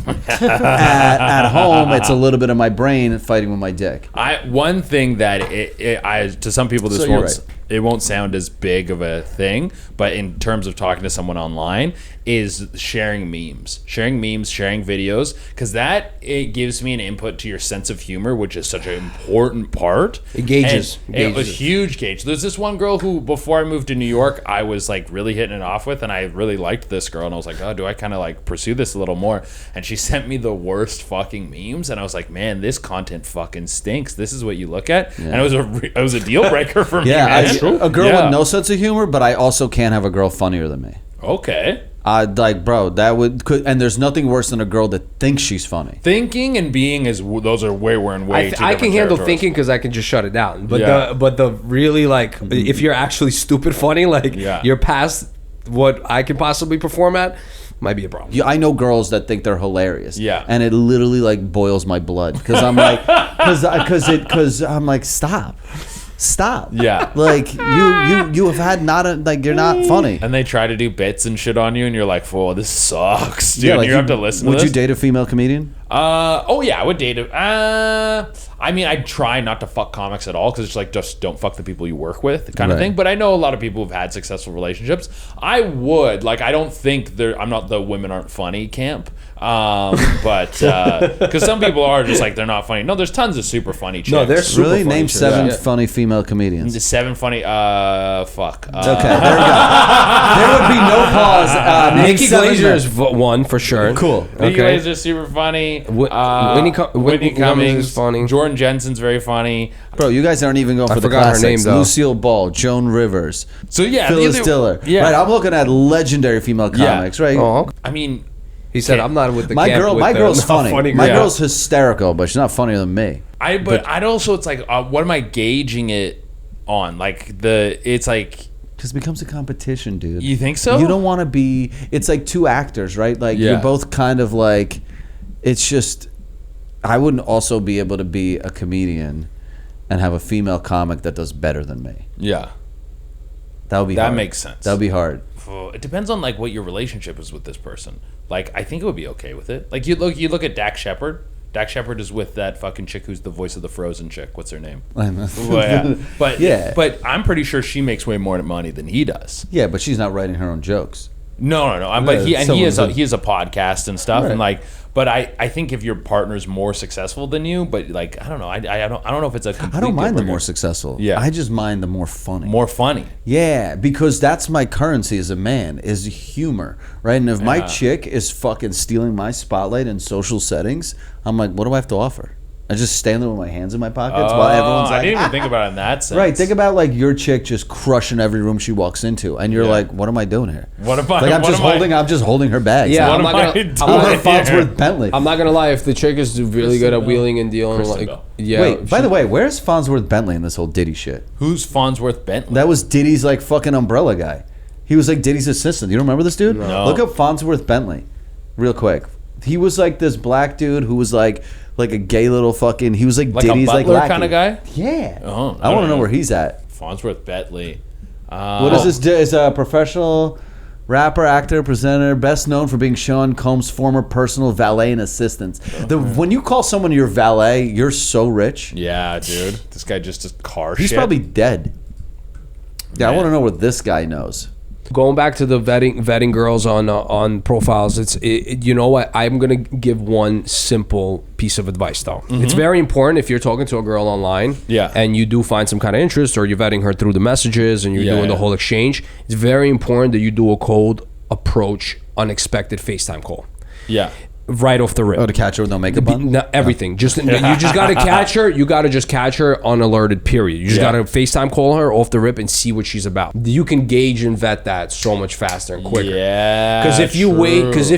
at home, it's a little bit of my brain fighting with my dick. One thing that I to some people this So you're won't right. it won't sound as big of a thing, but in terms of talking to someone online is sharing memes, sharing videos, because it gives me an input to your sense of humor, which is such an important part. It gauges. And it was a huge gauge. There's this one girl who, before I moved to New York, I was like really hitting it off with, and I really liked this girl, and I was like, oh, do I kind of like pursue this a little more? And she sent me the worst fucking memes, and I was like, man, this content fucking stinks. This is what you look at, and it was a deal breaker for me. Yeah, man. a girl Yeah. with no sense of humor, but I also can't have a girl funnier than me. Okay. Like, bro, and there's nothing worse than a girl that thinks she's funny. Thinking and being those are way I different can handle territories. thinking because I can just shut it down. But Yeah. the really like if you're actually stupid funny, like Yeah. you're past what I can possibly perform at, might be a problem. I know girls that think they're hilarious. Yeah. And it literally like boils my blood because I'm like, because I'm like, stop. Yeah. Like you have had you're not funny. And they try to do bits and shit on you, and you're like, "Whoa, this sucks, dude." Yeah, And like you have to listen to Would this. you date a female comedian? Oh yeah, I would date it. I mean, I try not to fuck comics at all because it's like just don't fuck the people you work with, kind of Right. thing. But I know a lot of people who've had successful relationships. I would like. I don't think I'm not the women aren't funny camp. But because some people are just like they're not funny. No, there's tons of super funny chicks. No, they're super Really? funny Name chicks. 7 Yeah. funny female comedians. The 7 funny. Fuck. Okay, there we go. There would be no pause. Name Nikki 7 Glazer men. is one for sure. Cool. Nikki Okay. Glazer's super funny. Whitney Whitney Cummings Cummings is funny. Jordan Jensen's very funny. Bro, you guys aren't even going for the forgot her classics. name, though. Lucille Ball, Joan Rivers, So yeah, Phyllis the other- Diller. Yeah, Right, I'm looking at legendary female Yeah. comics, right? Oh, okay. I mean, He said, Okay. "I'm not with the My camp girl, with my the girl's not funny. girl." My girl's hysterical, but she's not funnier than me. I'd also it's like what am I gauging it on? Like it's like Because it becomes a competition, dude. you think so? You don't want to be. It's like two actors, right? Like Yeah. you're both kind of like. It's just. I wouldn't also be able to be a comedian, and have a female comic that does better than me. Yeah, That would be. that hard. makes sense. That would be hard. It depends on like what your relationship is with this person. Like I think it would be okay with it. Like you look at Dak Shepard. Dak Shepard is with that fucking chick who's the voice of the Frozen chick. What's her name? Well, yeah. But Yeah. But I'm pretty sure she makes way more money than he does. Yeah, but she's not writing her own jokes. No. But he someone's has a podcast and stuff, Right. and like. But I think if your partner's more successful than you, but like I don't know, I don't know if it's a complete I don't mind the deal more breaker. successful. Yeah. I just mind the more funny. More funny. Yeah, because that's my currency as a man is humor, right? And if my Yeah. chick is fucking stealing my spotlight in social settings, I'm like, what do I have to offer? I just stand there with my hands in my pockets while everyone's like, I didn't even think about it in that sense. Right, think about like your chick just crushing every room she walks into, and you're like, "What am I doing here? What am I? Like I'm just holding her bags. Yeah, What I'm am not I gonna. doing I'm I'm not, a Farnsworth Bentley. I'm not gonna lie. If the chick is really good at wheeling and dealing, Kristen like, Bell. yeah. Wait, by the way, where's Farnsworth Bentley in this whole Diddy shit? Who's Farnsworth Bentley? That was Diddy's like fucking umbrella guy. He was like Diddy's assistant. You don't remember this dude? No. Look up Farnsworth Bentley, real quick. He was like this black dude who was like a gay little fucking. He was like Diddy's a like butler lackey. kind of guy. Yeah. Oh, I want to know know. where he's at. Farnsworth Bentley. What is this? Is a professional rapper, actor, presenter, best known for being Sean Combs' former personal valet and assistant. When you call someone your valet, you're so rich. Yeah, dude. This guy just does car He's shit. probably dead. Yeah, I Man. want to know what this guy knows. Going back to the vetting girls on profiles, you know what? I'm gonna give one simple piece of advice though. It's very important if you're talking to a girl online, and you do find some kind of interest, or you're vetting her through the messages, and you're doing the whole exchange. It's very important that you do a cold approach, unexpected FaceTime call. Yeah. Right off the rip. Oh, to catch her with no makeup on? No, everything. Just you just gotta catch her. You gotta just catch her unalerted. Period. You just gotta FaceTime call her off the rip and see what she's about. You can gauge and vet that so much faster and quicker. Yeah. Because if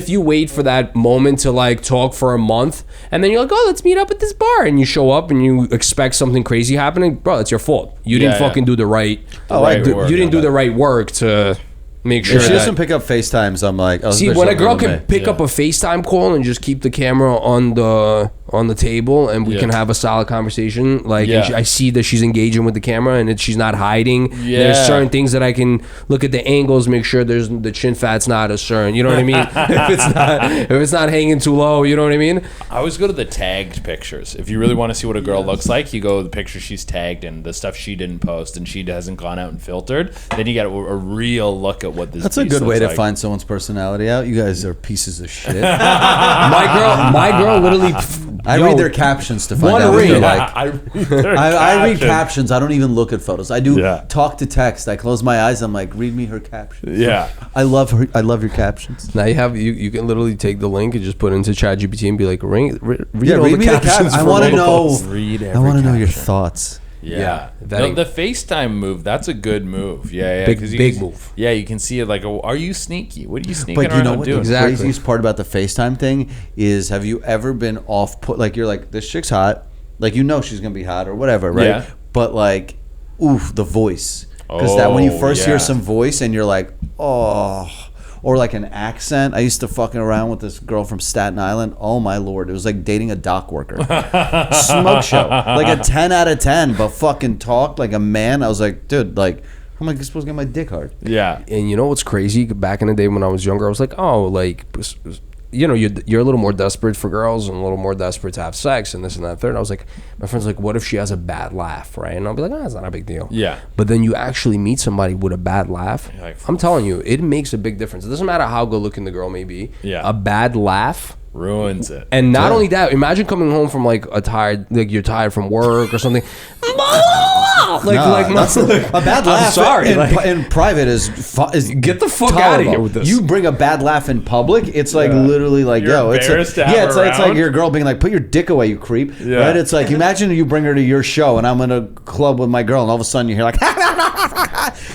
you wait for that moment to like talk for a month, and then you're like, oh, let's meet up at this bar, and you show up and you expect something crazy happening, bro, it's your fault. You didn't fucking do the right. You didn't do the right work to make sure If she that, doesn't pick up FaceTimes, I'm like, oh, see, when a girl can pick up a FaceTime call and just keep the camera on the table, and we can have a solid conversation, like and I see that she's engaging with the camera and she's not hiding. There's certain things that I can look at the angles, make sure there's the chin fat's not a certain, you know what I mean? if it's not hanging too low, you know what I mean? I always go to the tagged pictures. If you really want to see what a girl looks like, you go to the picture she's tagged and the stuff she didn't post and she hasn't gone out and filtered. Then you get a real look at what this. That's a good way looks to like. find someone's personality out. You guys are pieces of shit. My girl literally. I read their captions to find One out what read. they're like. I I read captions. I don't even look at photos. I do Yeah. talk to text. I close my eyes. I'm like, read me her captions. Yeah. I love her. I love your captions. Now you can literally take the link and just put it into ChatGPT and be like, read all read the me the captions. captions. I for want to my know. post. Read I want to know your caption. thoughts. Yeah. Vetting. The FaceTime move, that's a good move. Yeah. Big- 'cause you big can- move. Yeah, you can see it like, are you sneaky? What are you sneaking But you around know and what doing? the Exactly. craziest part about the FaceTime thing is, have you ever been off put? Like, you're like, this chick's hot. Like, you know she's going to be hot or whatever, right? Yeah. But like, oof, the voice. Because that when you first hear some voice and you're like, oh, or like an accent. I used to fucking around with this girl from Staten Island. Oh my Lord. It was like dating a dock worker. Smoke show. Like a 10 out of 10, but fucking talked like a man. I was like, dude, like, how am I supposed to get my dick hard? Yeah. And you know what's crazy? Back in the day when I was younger, I was like, oh, like, you know, you're a little more desperate for girls and a little more desperate to have sex and this and that third. And I was like, my friend's like, what if she has a bad laugh, right? And I'll be like, it's not a big deal. Yeah. But then you actually meet somebody with a bad laugh. You're like, I'm telling you, it makes a big difference. It doesn't matter how good looking the girl may be. Yeah. A bad laugh. Ruins it. And not only that, imagine coming home from like you're tired from work or something. A bad laugh. I'm sorry. In private is Get the fuck tolerable. outta here with this. You bring a bad laugh in public, it's like literally like, You're yo, it's embarrassed to like, have it's her like, it's like around. your girl being like, put your dick away, you creep. Yeah. Right? It's like, imagine you bring her to your show and I'm in a club with my girl and all of a sudden you hear like,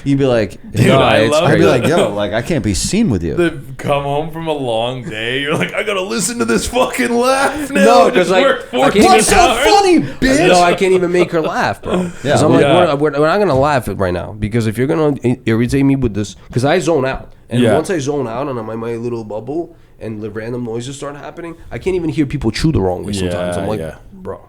you'd be like, Dude, yo, I love I'd be it. like, yo, like I can't be seen with you. Come home from a long day, you're like, I gotta listen to this fucking laugh now. No, Just 'cause, like, work I 14 can't What's so hours. funny, bitch? No, I can't even make her laugh, bro. Because Yeah. I'm like, Yeah. we're not gonna laugh right now. Because if you're gonna irritate me with this, because I zone out, and Yeah. once I zone out and I'm in my little bubble, and the random noises start happening, I can't even hear people chew the wrong way sometimes. Yeah, I'm like, yeah. bro.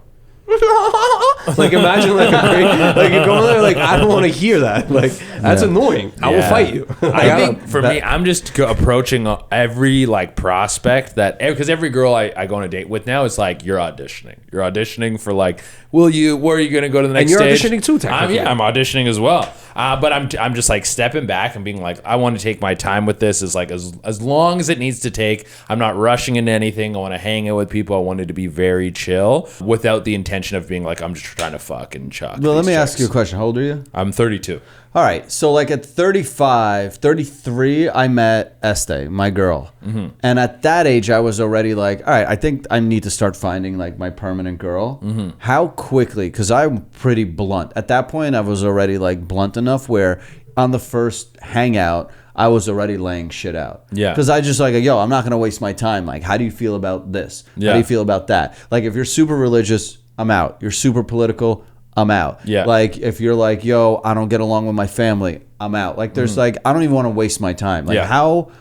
Like imagine like a great, like you're going there like I don't want to hear that, like that's annoying. I will Yeah. fight you. I think for me, I'm just approaching every like prospect that, because every girl I go on a date with now is like, you're auditioning. You're auditioning for like, where are you going to go to the next you're stage? auditioning too, technically. I'm auditioning as well. But I'm just like stepping back and being like, I want to take my time with this as like as long as it needs to take. I'm not rushing into anything. I want to hang out with people. I want it to be very chill without the intention intention of being like, I'm just trying to fuck and chuck. Well, let me ask chicks. you a question. How old are you? I'm 32. All right. So like at 35, 33, I met Estee, my girl. Mm-hmm. And at that age, I was already like, all right, I think I need to start finding like my permanent girl. Mm-hmm. How quickly? Because I'm pretty blunt. At that point, I was already like blunt enough where on the first hangout, I was already laying shit out. Yeah. Because I just like, yo, I'm not going to waste my time. Like, how do you feel about this? Yeah. How do you feel about that? Like, if you're super religious, I'm out. You're super political, I'm out. Yeah. Like, if you're like, yo, I don't get along with my family, I'm out. Like, there's like, I don't even want to waste my time. Like, Yeah. how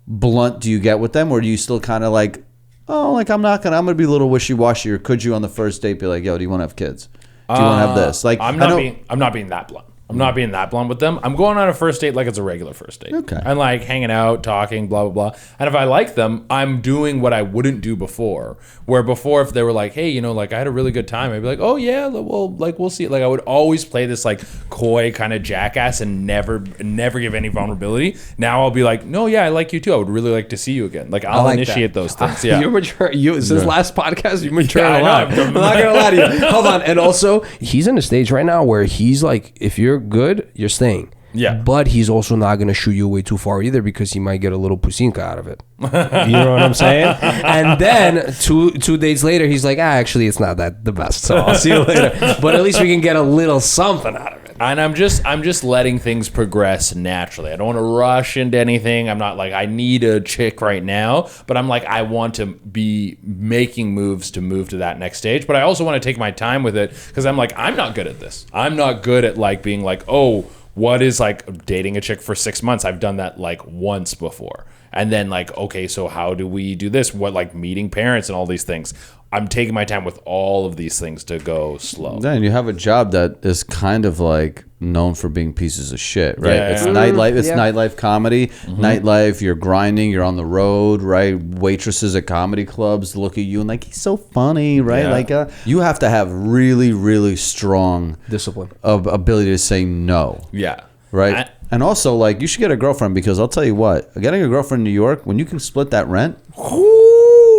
blunt do you get with them? Or do you still kind of like, oh, like, I'm going to be a little wishy-washy? Or could you on the first date be like, yo, do you want to have kids? Do you want to have this? Like, I'm not being that blunt. I'm not being that blunt with them. I'm going on a first date like it's a regular first date. Okay. I'm like hanging out, talking, blah, blah, blah. And if I like them, I'm doing what I wouldn't do before. Where before, if they were like, hey, like I had a really good time, I'd be like, oh yeah, well, like we'll see. Like I would always play this like coy kind of jackass and never give any vulnerability. Now I'll be like, no, yeah, I like you too. I would really like to see you again. Like I'll like initiate that. those things. Yeah. You're mature. Since last podcast, you've matured Yeah, a lot. I know. I'm not gonna lie to you. Hold on. And also, he's in a stage right now where he's like, if you're good, you're staying. Yeah. But he's also not going to shoot you away too far either because he might get a little pusinka out of it. You know what I'm saying? And then two days later, he's like, actually, it's not that the best. So I'll see you later. But at least we can get a little something out of it. And I'm just letting things progress naturally. I don't want to rush into anything. I'm not like I need a chick right now, but I'm like I want to be making moves to move to that next stage. But I also want to take my time with it because I'm like I'm not good at this. I'm not good at like being like, oh, what is like dating a chick for 6 months? I've done that like once before. And then like, okay, so how do we do this? What like meeting parents and all these things. I'm taking my time with all of these things to go slow. Then you have a job that is kind of like known for being pieces of shit, right? Yeah. It's nightlife. It's Yeah. nightlife comedy. Nightlife. You're grinding. You're on the road, right? Waitresses at comedy clubs look at you and like he's so funny, right? Yeah. Like you have to have really, really strong Discipline. ability to say no, Yeah. right? And also, like you should get a girlfriend because I'll tell you what, getting a girlfriend in New York when you can split that rent.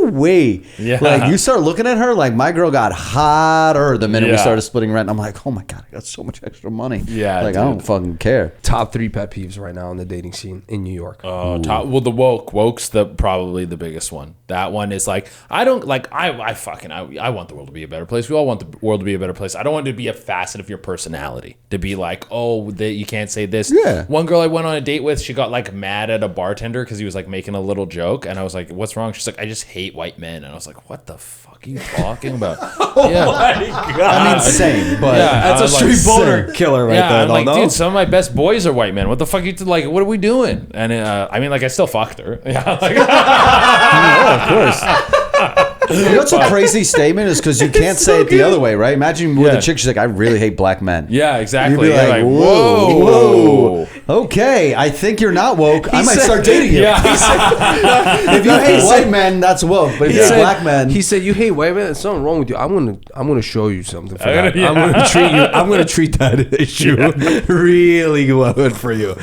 Way. Yeah. Like you start looking at her like my girl got hotter the minute we Yeah. started splitting rent. I'm like, oh my God, I got so much extra money. Yeah, Like I don't fucking care. Top 3 pet peeves right now in the dating scene in New York. Well, the woke's probably the biggest one. That one is like I don't like I want the world to be a better place. We all want the world to be a better place. I don't want it to be a facet of your personality to be like, oh, you can't say this. Yeah. One girl I went on a date with, she got like mad at a bartender because he was like making a little joke, and I was like, what's wrong? She's like, I just hate white men, and I was like, what the fuck are you talking about? Yeah. I mean, same, but Yeah, That's I a was street like, boner killer right yeah, there. I'm though, like, no? dude, some of my best boys are white men. What the fuck? Like, what are we doing? And I mean, like, I still fucked her. Yeah, like, yeah, of course. You know what's a crazy statement is because you can't say it the other way, right? Imagine with Yeah. a chick, she's like, I really hate black men. yeah, exactly. You'd be You're like, whoa. Okay, I think you're not woke. I might said- start dating you. Yeah. If you hate white men, that's woke. But if He you're said, black men, he said, "You hate white men. There's something wrong with you. I'm gonna show you something for I'm that. gonna- I'm gonna treat you. I'm gonna treat that issue really good for you.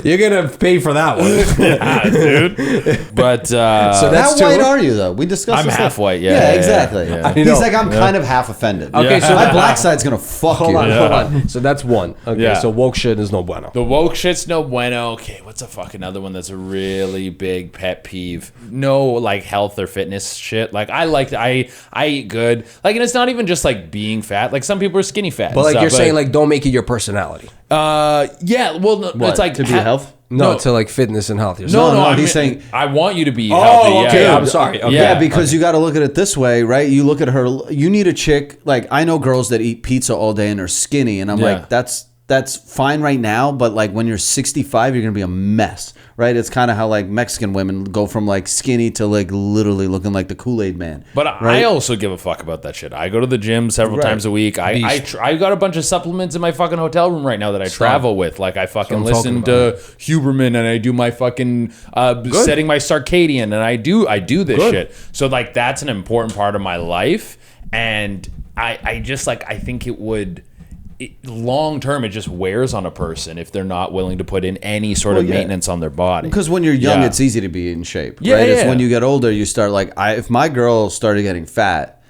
You're gonna pay for that one." Yeah, dude. But So how that's white two. are you though? We discussed. I'm this half white, yeah, Yeah, yeah, exactly. yeah. I He's know. like, I'm kind of half offended. Okay, so my that- black side's gonna fuck Hold you. on, Yeah. hold on. So that's one. Okay, Yeah. so woke shit is no bueno. the woke shit's no bueno. Okay, what's a fucking other one that's a really big pet peeve? No, like health or fitness shit. Like I eat good. Like, and it's not even just like being fat. Like some people are skinny fat. But and like stuff, you're saying, like don't make it your personality. yeah. Well, no, What, it's like to be health? No, No. to like fitness and health. No, No, I he's mean, saying- I want you to be healthy. Oh, Yeah, okay. yeah. I'm sorry. Okay. Yeah, Yeah. because you got to look at it this way, right? You look at her. You need a chick. Like I know girls that eat pizza all day and are skinny, and I'm Yeah. like, that's fine right now, but like when you're 65, you're gonna be a mess, right? It's kind of how like Mexican women go from like skinny to like literally looking like the Kool-Aid man. But right? I also give a fuck about that shit. I go to the gym several Right. times a week. I got a bunch of supplements in my fucking hotel room right now that I travel with. Like I fucking I'm listen talking to Huberman and I do my fucking setting my circadian and I do this shit. So like that's an important part of my life. And I just like I think it would. Long term, it just wears on a person if they're not willing to put in any sort of yeah. maintenance on their body. Because when you're young, Yeah. it's easy to be in shape, Yeah, right? It's yeah. when you get older, you start like, if my girl started getting fat,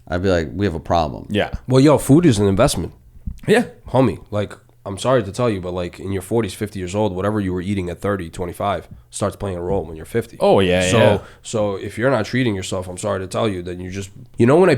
I'd be like, we have a problem. Yeah. Well, yo, food is an investment, Yeah. homie. Like, I'm sorry to tell you, but like in your 40s, 50 years old, whatever you were eating at 30, 25 starts playing a role when you're 50. Oh, yeah, So if you're not treating yourself, I'm sorry to tell you, then you just, you know, when I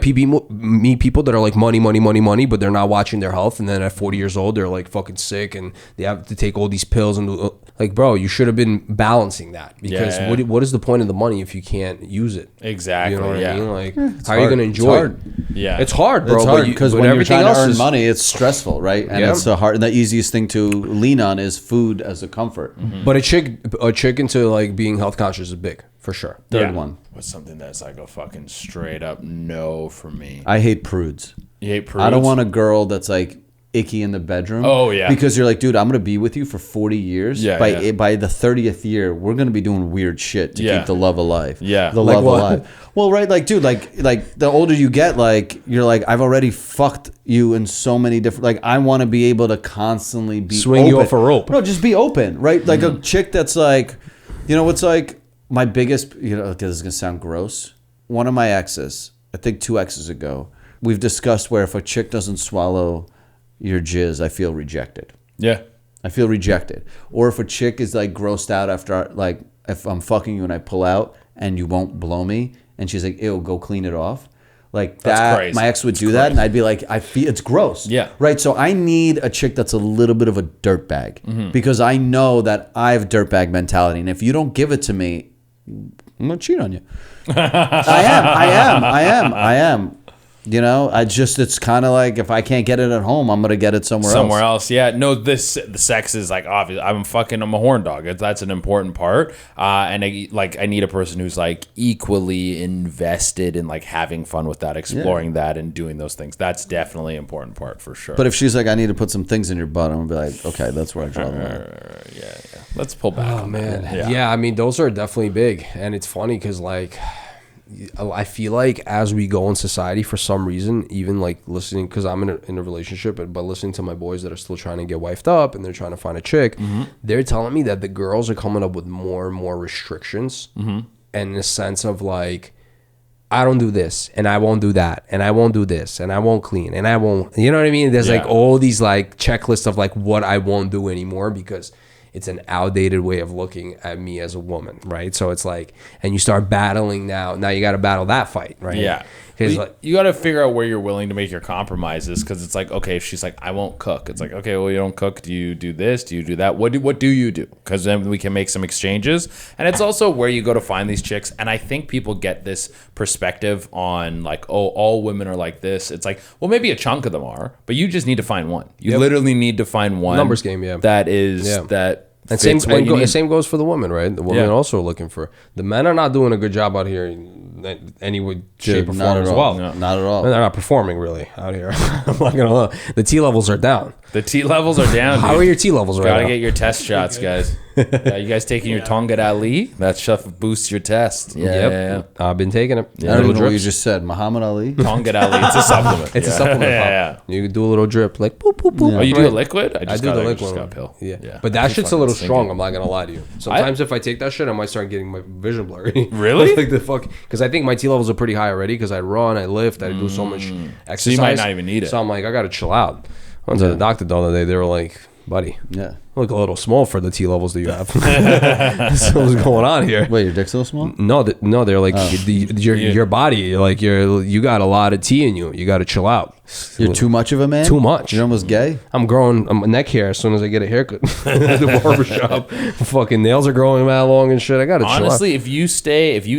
meet people that are like money, but they're not watching their health, and then at 40 years old, they're like fucking sick and they have to take all these pills and like, bro, you should have been balancing that, because what is the point of the money if you can't use it? Exactly. You know what I mean? Like, how are hard. you going to enjoy it? Yeah. It's hard, bro. It's hard because when you're trying to earn is, money, it's stressful, right? And it's the hard. And the easiest thing to lean on is food as a comfort. But a chick into like being health conscious is big for sure. Third one. What's something that's like a fucking straight up no for me? I hate prudes. You hate prudes? I don't want a girl that's like icky in the bedroom. Oh, yeah. Because you're like, dude, I'm gonna be with you for 40 years. Yeah, By the 30th year, we're gonna be doing weird shit to keep the love alive. Yeah. The Like love what? alive. Well, right, like, dude, like the older you get, like you're like, I've already fucked you in so many different. Like, I want to be able to constantly be Swing you open. off a rope. No, just be open, right? Like a chick that's like, you know, what's like my biggest. You know, okay, this is gonna sound gross. One of my exes, I think 2 exes ago, we've discussed where if a chick doesn't swallow your jizz, I feel rejected. Yeah. I feel rejected. Or if a chick is like grossed out after, like, if I'm fucking you and I pull out and you won't blow me, and she's like, ew, go clean it off. Like That's that, crazy. my ex would do that, and I'd be like, I feel it's gross. Yeah. Right. So I need a chick that's a little bit of a dirtbag because I know that I have dirtbag mentality, and if you don't give it to me, I'm gonna cheat on you. I am. You know, it's kind of like if I can't get it at home, I'm gonna get it somewhere else. Yeah. No, the sex is like obvious. I'm a horn dog. That's an important part. And I need a person who's like equally invested in like having fun with that, exploring that, and doing those things. That's definitely an important part for sure. But if she's like, I need to put some things in your butt, I'm gonna be like, okay, that's where I draw the line. Yeah. Let's pull back. Oh on man, that. yeah. I mean, those are definitely big, and it's funny because like, I feel like as we go in society, for some reason, even like listening, because I'm in a relationship, but listening to my boys that are still trying to get wifed up and they're trying to find a chick, they're telling me that the girls are coming up with more and more restrictions, and in the sense of like, I don't do this, and I won't do that, and I won't do this, and I won't clean, and I won't, you know what I mean? There's like all these like checklists of like what I won't do anymore because it's an outdated way of looking at me as a woman, right? So it's like, and you start battling now you got to battle that fight, right? Yeah. Because Well, you got to figure out where you're willing to make your compromises, because it's like, okay, if she's like, I won't cook. It's like, okay, well, you don't cook. Do you do this? Do you do that? What do you do? Because then we can make some exchanges. And it's also where you go to find these chicks. And I think people get this perspective on like, oh, all women are like this. It's like, well, maybe a chunk of them are, but you just need to find one. You literally need to find one. Numbers game, yeah. That is, that and fits what you need. same goes for the women, right? The women also are looking for, the men are not doing a good job out here in any way, shape, or not form at as all. well. No, not at all. They're not performing really out here. I'm not gonna lie. The T levels are down. The T levels are down. How dude. are your T levels right Gotta now? get your test shots, guys. You guys taking your Tonga Ali? That stuff boosts your test. Yeah. I've been taking it. I don't even know what you just said. Muhammad Ali? Tonga Ali. It's a supplement. It's a supplement. Yeah. You can do a little drip, like boop boop boop. Oh, you do a liquid? I just do got the I liquid just got one. a pill. Yeah. But that shit's a little strong. I'm not gonna lie to you. Sometimes if I take that shit, I might start getting my vision blurry. Really? Like the fuck? Because I think my T levels are pretty high already. Because I run, I lift, I do so much exercise. So you might not even need it. So I'm like, I gotta chill out. I went to the doctor the other day. They were like, buddy, Yeah. you look a little small for the T levels that you have. So what's going on here? Wait, your dick's so small? No, they're like your body, like you got a lot of T in you. You got to chill out. You're too much of a man? Too much. You're almost gay? I'm growing neck hair as soon as I get a haircut at the barbershop. Fucking nails are growing that long and shit. I got to chill out. Honestly, if you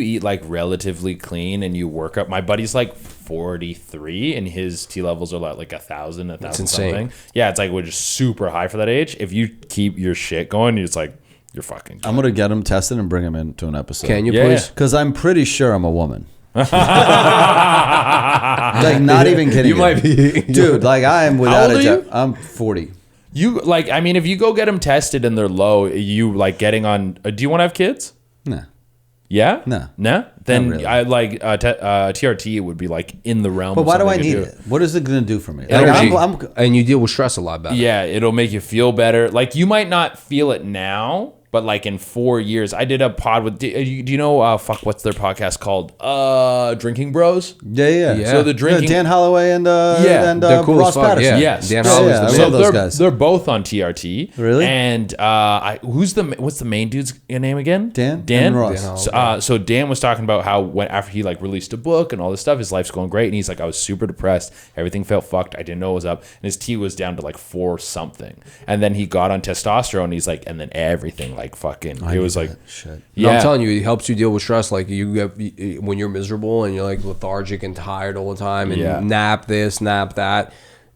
eat like relatively clean and you work up, my buddy's like 43 and his T levels are like 1,000, 1,000 That's insane. something. Yeah, it's like we're just super high for that age. If you keep your shit going, it's like you're fucking good. I'm going to get him tested and bring him into an episode. Can you Yeah. please? Because I'm pretty sure I'm a woman. Like, not even kidding. You might be. Dude, like, I am without old a are doubt. I'm 40. You like, I mean, if you go get them tested and they're low, you like getting on. Do you want to have kids? Nah. Yeah. No. No. Then really. I like TRT would be like in the realm. But of why do I something you need could it? What is it going to do for me? Like, Energy. And you deal with stress a lot better. Yeah, it'll make you feel better. Like you might not feel it now, but like in 4 years, I did a pod with. Do you know? What's their podcast called? Drinking Bros. Yeah. So the drinking. Dan Holloway and they're cool Ross as fuck, Patterson. yeah. Yes. Dan Yeah, Holloway's yeah, the I man. love those guys. They're both on TRT. Really? And what's the main dude's name again? Dan? Dan And Ross. So Dan was talking about how after he like released a book and all this stuff, his life's going great, and he's like, I was super depressed. Everything felt fucked. I didn't know what was up, and his T was down to like 4 something. And then he got on testosterone. And he's like, and then everything like fucking. It was like, shit. No, yeah. I'm telling you, it helps you deal with stress. Like when you're miserable and you're like lethargic and tired all the time, and nap this, nap that.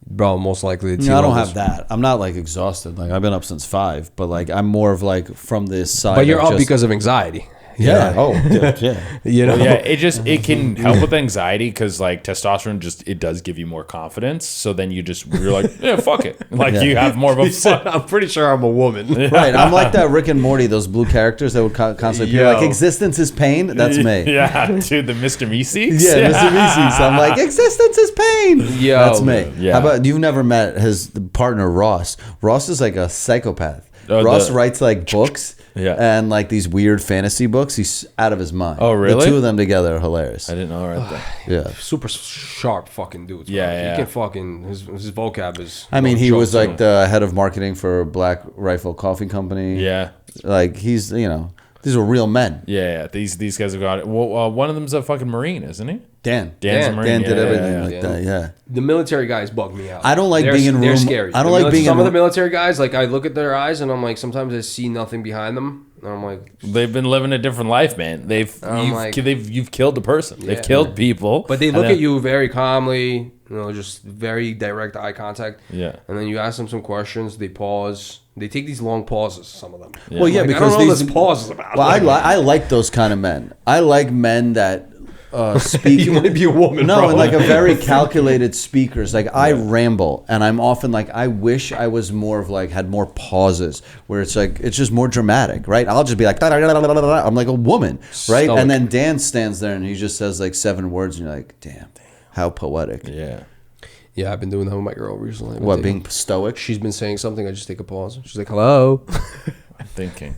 Bro, most likely the T I don't levels- have that. I'm not like exhausted. Like I've been up since 5, but like I'm more of like from this side. But you're of up just- because of anxiety. yeah. Oh, dude, yeah. You know. Yeah, it can help with anxiety because like testosterone it does give you more confidence. So then you're like, yeah, fuck it. Like you have more of a fuck. I'm pretty sure I'm a woman. Right. I'm like that Rick and Morty, those blue characters that would constantly be like, existence is pain. That's me. Yeah, dude, the Mr. Meeseeks. Yeah, Mr. Meeseeks. I'm like, existence is pain. Yo, That's me. yeah. How about you've never met his partner Ross? Ross is like a psychopath. Oh, Ross writes like books. Yeah. And like these weird fantasy books. He's out of his mind. Oh, really? The two of them together are hilarious. I didn't know right there. Yeah. super sharp fucking dudes. Yeah, bro. yeah. He can fucking his vocab is. I mean, no he joke, was like too. the head of marketing for Black Rifle Coffee Company. Yeah. Like he's, these are real men. Yeah. These guys have got it. Well, one of them's a fucking Marine, isn't he? Dan. Dan's a Dan. Marine. Dan did Yeah, everything yeah, like yeah. that. Yeah. The military guys bug me out. I don't like They're- being in They're room- scary. I don't The like being in some of the room- military guys. Like I look at their eyes and I'm like, sometimes I see nothing behind them, and I'm like, They've been living a different life, man. You've killed the person. They've killed people. but they And look then- at you very calmly, just very direct eye contact. Yeah. And then you ask them some questions. They pause. They take these long pauses. Some of them. Well, yeah, Like, because I don't know these what this pause is about. Well, I like those kind of men. I like men that speak. You want to be a woman, No, bro. and like a very calculated speakers. Like I ramble, and I'm often like, I wish I was more of like had more pauses where it's like it's just more dramatic, right? I'll just be like, I'm like a woman, right? Stoic. And then Dan stands there and he just says like 7 words, and you're like, damn, how poetic. Yeah. Yeah, I've been doing that with my girl recently. What, being stoic? She's been saying something. I just take a pause. She's like, "Hello." I'm thinking.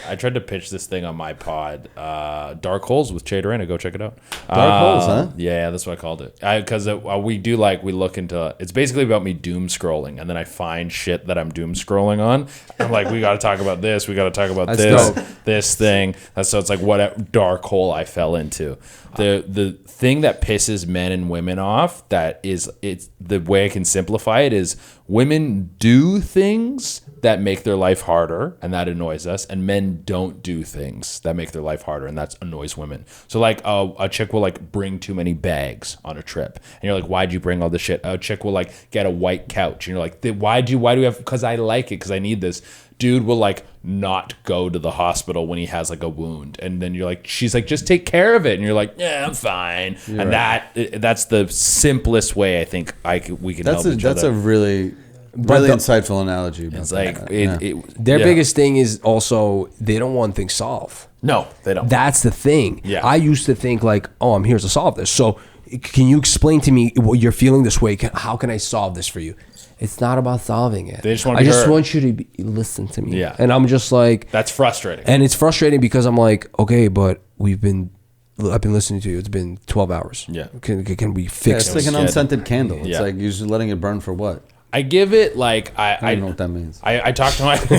I tried to pitch this thing on my pod, Dark Holes with Che Durena. Go check it out. Dark Holes, huh? Yeah, that's what I called it. Because we look into. It's basically about me doom scrolling, and then I find shit that I'm doom scrolling on. I'm like, we got to talk about this. We got to talk about That's this. dope. This thing. So it's like what dark hole I fell into. The thing that pisses men and women off, it's the way I can simplify it is women do things that make their life harder, and that annoys us, and men don't do things that make their life harder, and that annoys women. So like a chick will like bring too many bags on a trip, and you're like, why'd you bring all this shit? A chick will like get a white couch, and you're like, why do you have? Because I like it, because I need this. Dude will like not go to the hospital when he has like a wound, and then you're like, she's like, just take care of it, and you're like, yeah, I'm fine. You're and right. that's the simplest way I think we can help each That's other. a really insightful analogy. About It's like that. Their yeah. biggest thing is also they don't want things solved. No, they don't. That's the thing. Yeah. I used to think like, oh, I'm here to solve this. So can you explain to me what you're feeling this way? How can I solve this for you? It's not about solving it. They just want to I be just heard. want you to listen to me. Yeah. And I'm just like, That's frustrating. and it's frustrating because I'm like, okay, but I've been listening to you. It's been 12 hours. Yeah. Can we Yeah, fix it's like this? an unscented candle. It's Yeah. like you're just letting it burn for what? I give it like I don't know what that means. I talked to my But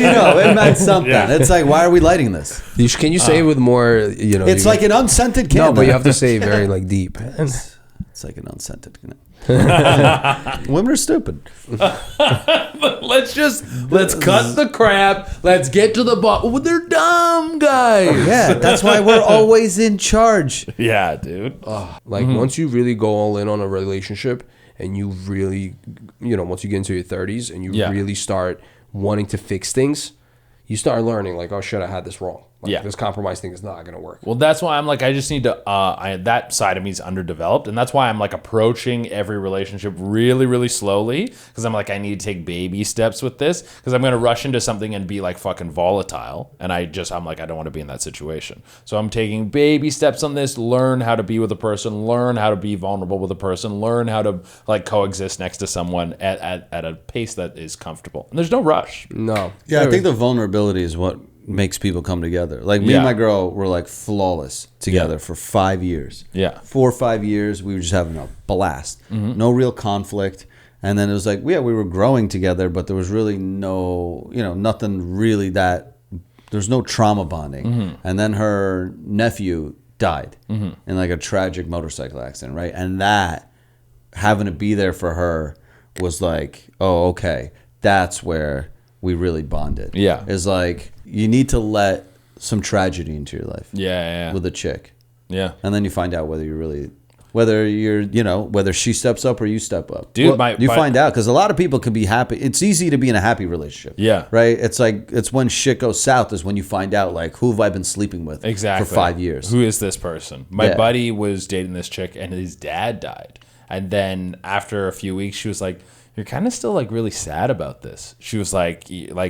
it meant something. Yeah. It's like, why are we lighting this? Can you say it with more, It's like an unscented candle. no, but you have to say it very like deep. It's like an unscented candle. Women are stupid. let's cut the crap. Let's get to the bottom. Oh, they're dumb guys. Yeah, that's why we're always in charge. Yeah, dude. Like once you really go all in on a relationship and you really, once you get into your 30s and you Yeah. really start wanting to fix things, you start learning like, oh shit, I had this wrong. Like, Yeah. this compromise thing is not going to work. Well, that's why I'm like, I just need to, that side of me is underdeveloped. And that's why I'm like approaching every relationship really, really slowly. Because I'm like, I need to take baby steps with this. Because I'm going to rush into something and be like fucking volatile. And I'm like, I don't want to be in that situation. So I'm taking baby steps on this, learn how to be with a person, learn how to be vulnerable with a person, learn how to like coexist next to someone at a pace that is comfortable. And there's no rush. No. Yeah, I think the vulnerability is what makes people come together. Like me and my girl were like flawless together for 5 years. Yeah. 4 or 5 years, we were just having a blast. No real conflict. And then it was like, we were growing together, but there was really no, nothing really there's no trauma bonding. And then her nephew died in like a tragic motorcycle accident, right? And that, having to be there for her was like, oh, okay, that's where we really bonded. Yeah. Is like, you need to let some tragedy into your life. Yeah. With a chick. Yeah. And then you find out whether whether she steps up or you step up. Dude, you find out, because a lot of people can be happy. It's easy to be in a happy relationship. Yeah. Right? It's like, it's when shit goes south is when you find out, like, who have I been sleeping with Exactly. for 5 years? Who is this person? My buddy was dating this chick and his dad died. And then after a few weeks, she was like, you're kind of still like really sad about this. She was like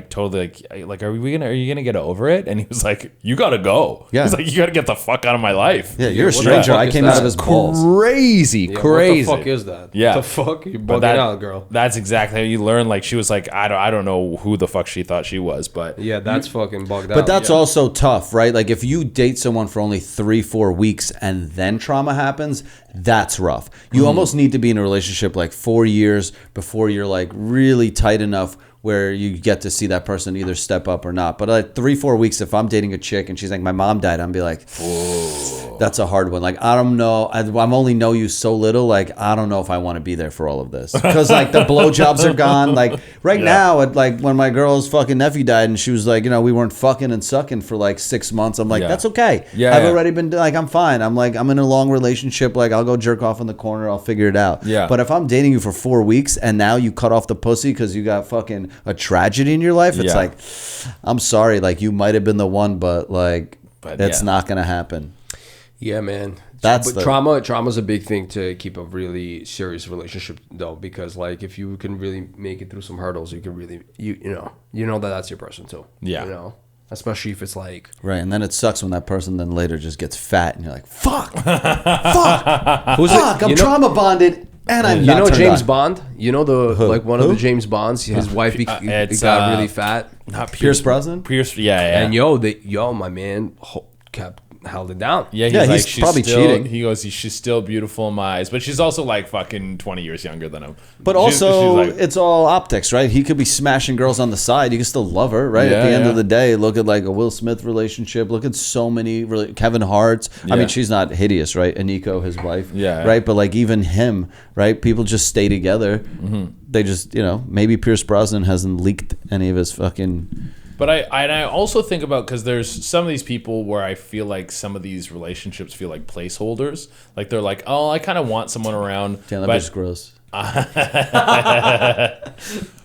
totally like, are you gonna get over it? And he was like, you gotta go. Yeah. He's like, you gotta get the fuck out of my life. Yeah, you're a what the stranger. fuck I is came that? out of his balls. Crazy. What the fuck is that? Yeah. What the fuck? You're But bugging out, girl. That's exactly how you learn. Like, she was like, I don't know who the fuck she thought she was, but Yeah, that's fucking bugged out. But that's also tough, right? Like, if you date someone for only 3-4 weeks and then trauma happens, that's rough. You almost need to be in a relationship like 4 years before you're like really tight enough where you get to see that person either step up or not. But like 3-4 weeks, if I'm dating a chick and she's like, my mom died, I'm be like, that's a hard one. Like, I don't know. I'm only know you so little. Like, I don't know if I want to be there for all of this. Because like the blowjobs are gone. Like now, like when my girl's fucking nephew died and she was like, we weren't fucking and sucking for like 6 months. I'm like, that's okay. Yeah, I've already been like, I'm fine. I'm like, I'm in a long relationship. Like, I'll go jerk off in the corner. I'll figure it out. Yeah. But if I'm dating you for 4 weeks and now you cut off the pussy because you got fucking a tragedy in your life, it's like, I'm sorry. Like, you might have been the one, but like, it's not going to happen. Yeah, man. That's but trauma's a big thing to keep a really serious relationship, though, because like if you can really make it through some hurdles, you can really you know that's your person too. Yeah. Especially if it's like Right, and then it sucks when that person then later just gets fat and you're like, fuck, I'm trauma bonded and I'm not turned James on. Bond? You know one of the James Bonds, his wife got really fat. not Pierce Brosnan? Pierce, yeah. And my man held it down. Yeah, he's she's probably still, cheating. He goes, she's still beautiful in my eyes, but she's also like fucking 20 years younger than him. But she's like, it's all optics, right? He could be smashing girls on the side. You can still love her, right? At the end of the day, look at like a Will Smith relationship. Look at so many, Kevin Hart's. I mean, she's not hideous, right? Aniko, his wife. Yeah. Right? But like even him, right? People just stay together. They just, maybe Pierce Brosnan hasn't leaked any of his fucking... But I also think about, because there's some of these people where I feel like some of these relationships feel like placeholders. Like they're like, oh, I kind of want someone around. Damn, that bitch gross.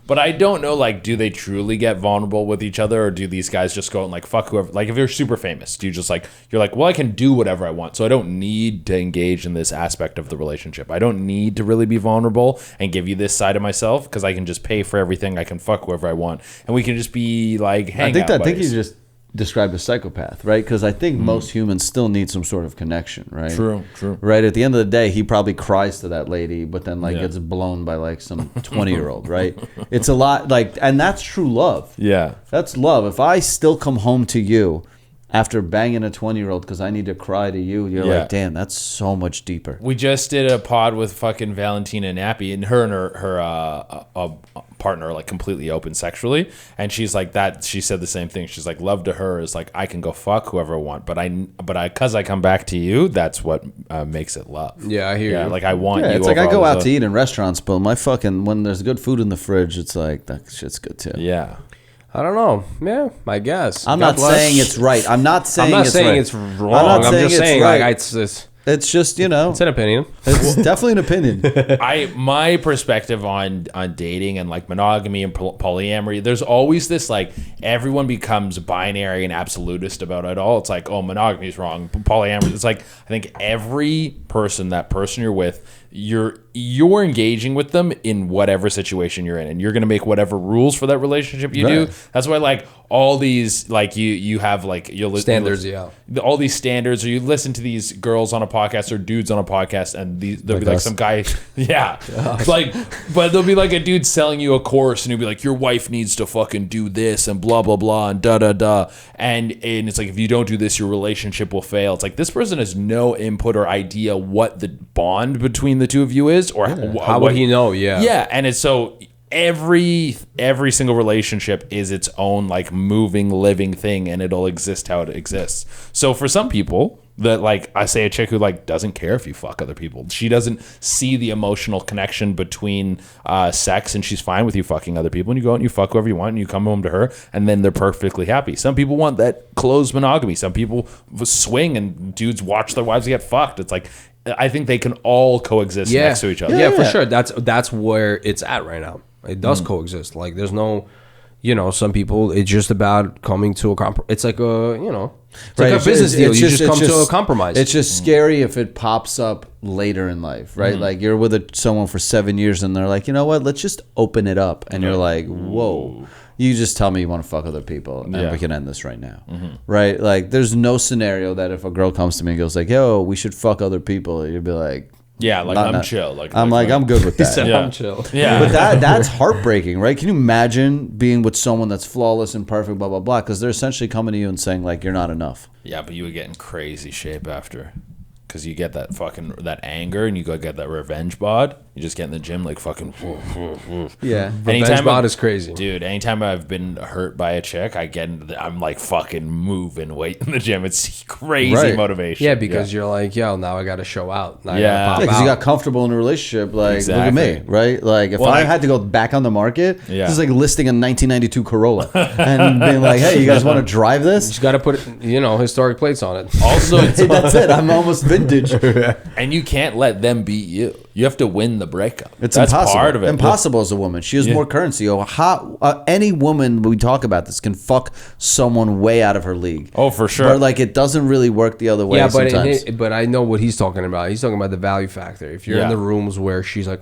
But I don't know, like, do they truly get vulnerable with each other, or do these guys just go and like fuck whoever? Like, if you're super famous, do you just like, you're like, well, I can do whatever I want, so I don't need to engage in this aspect of the relationship. I don't need to really be vulnerable and give you this side of myself, because I can just pay for everything. I can fuck whoever I want, and we can just be like hang out. I think you just described a psychopath, right? Because I think most humans still need some sort of connection, right? True. Right, at the end of the day, he probably cries to that lady, but then like gets blown by like some 20-year-old, right? It's a lot, like, and that's true love. Yeah. That's love. If I still come home to you after banging a 20-year-old because I need to cry to you, you're like, damn, that's so much deeper. We just did a pod with fucking Valentina Nappi, and her partner are like completely open sexually, and she's like that. She said the same thing. She's like, love to her is like, I can go fuck whoever I want, but I because I come back to you, that's what makes it love. Yeah, I hear you. Like, I want you. It's like I over go all out this to eat in restaurants, but my fucking, when there's good food in the fridge, it's like, that shit's good too. Yeah. I don't know. Yeah, I guess. I'm God not bless. saying it's right. I'm not saying it's right. it's wrong. I'm just saying right. like it's It's just, It's an opinion. it's definitely an opinion. My perspective on dating and like monogamy and polyamory, there's always this like everyone becomes binary and absolutist about it all. It's like, oh, monogamy is wrong, polyamory. It's like I think every person you're with, you're engaging with them in whatever situation you're in, and you're gonna make whatever rules for that relationship you do. That's why like all these like you have like Standards, all these standards, or you listen to these girls on a podcast or dudes on a podcast, and there'll be like some guy, like, but there'll be like a dude selling you a course, and he'll be like, your wife needs to fucking do this and blah blah blah and da da da, and it's like if you don't do this, your relationship will fail. It's like this person has no input or idea what the bond between the two of you is, or how would he know? Yeah, and it's so every single relationship is its own like moving, living thing, and it'll exist how it exists. So for some people, that like I say, a chick who like doesn't care if you fuck other people, she doesn't see the emotional connection between sex, and she's fine with you fucking other people, and you go out and you fuck whoever you want, and you come home to her, and then they're perfectly happy. Some people want that closed monogamy. Some people swing, and dudes watch their wives get fucked. It's like I think they can all coexist next to each other. Yeah, for sure. That's where it's at right now. It does coexist. Like there's no, some people, it's just about coming to a compromise. It's like it's like a business deal. You just come to a compromise. It's just scary if it pops up later in life, right? Like you're with someone for 7 years and they're like, you know what? Let's just open it up. And you're like, whoa. You just tell me you want to fuck other people, and we can end this right now, right? Like, there's no scenario that if a girl comes to me and goes like, "Yo, we should fuck other people," you'd be like, "Yeah, like I'm chill." I'm good with that. I'm chill. Yeah, but that's heartbreaking, right? Can you imagine being with someone that's flawless and perfect, blah blah blah? Because they're essentially coming to you and saying like, "You're not enough." Yeah, but you would get in crazy shape after. Because you get that anger, and you go get that revenge bod. You just get in the gym like fucking. Yeah, revenge bod is crazy, dude. Anytime I've been hurt by a chick, I'm like fucking moving weight in the gym. It's crazy motivation. Yeah, because you're like, yo, now I got to show out. Now because you got comfortable in a relationship. Like, look at me, right? Like, if I had to go back on the market, this is like listing a 1992 Corolla and being like, hey, you guys want to drive this? You just got to put historic plates on it. Also, that's it. I'm almost vintage. And you can't let them beat you. You have to win the breakup. That's impossible. Part of it. Impossible as a woman. She has more currency. Any woman, we talk about this, can fuck someone way out of her league. Oh, for sure. But like, it doesn't really work the other way. Yeah, sometimes. But I know what he's talking about. He's talking about the value factor. If you're in the rooms where she's like,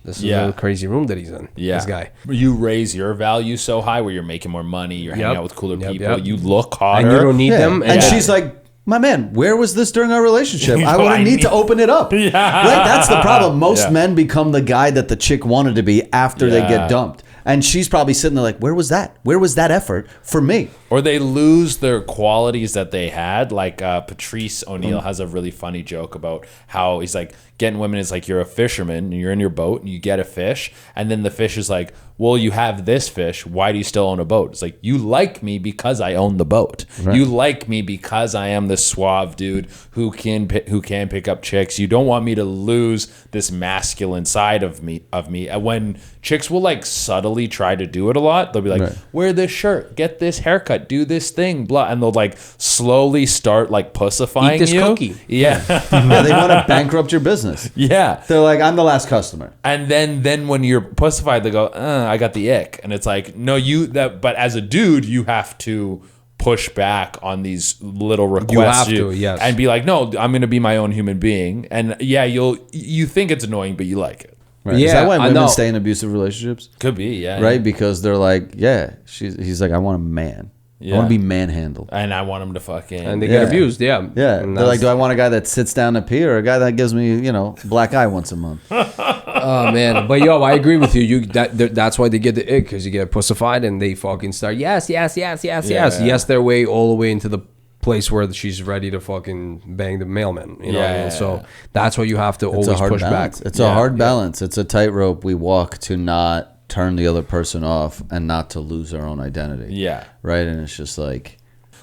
this is a crazy room that he's in. Yeah. This guy. You raise your value so high where you're making more money, you're hanging out with cooler people, you look hotter. And you don't need them. And she's like, my man, where was this during our relationship? I would need to open it up. Yeah. Right? That's the problem. Most men become the guy that the chick wanted to be after they get dumped. And she's probably sitting there like, where was that? Where was that effort for me? Or they lose their qualities that they had. Like Patrice O'Neill has a really funny joke about how he's like, getting women is like, you're a fisherman and you're in your boat and you get a fish. And then the fish is like, well, you have this fish. Why do you still own a boat? It's like, you like me because I own the boat. Right. You like me because I am this suave dude who can pick up chicks. You don't want me to lose this masculine side of me. When chicks will like subtly try to do it a lot, they'll be like, wear this shirt, get this haircut, do this thing, blah, and they'll like slowly start like pussifying Eat this cookie. Yeah. They want to bankrupt your business. Yeah. They're like, I'm the last customer. And then when you're pussified, they go, I got the ick. And it's like, no, but as a dude, you have to push back on these little requests. You have to, yes. And be like, no, I'm going to be my own human being. And yeah, you think it's annoying, but you like it. Right. Yeah, is that why women stay in abusive relationships? Could be, yeah. Right? Because they're like, he's like, I want a man. Yeah. I want to be manhandled. And I want him to fucking... And they get abused, Yeah. They're like, do I want a guy that sits down to pee or a guy that gives me, black eye once a month? Oh, man. But, I agree with you. That's why they get the ick, because you get pussified and they fucking start, yes, their way all the way into the place where she's ready to fucking bang the mailman. You know what I mean? So that's why you have to always push balance. back. It's a hard balance. It's a tightrope we walk to not turn the other person off and not to lose our own identity. Yeah. Right? And it's just like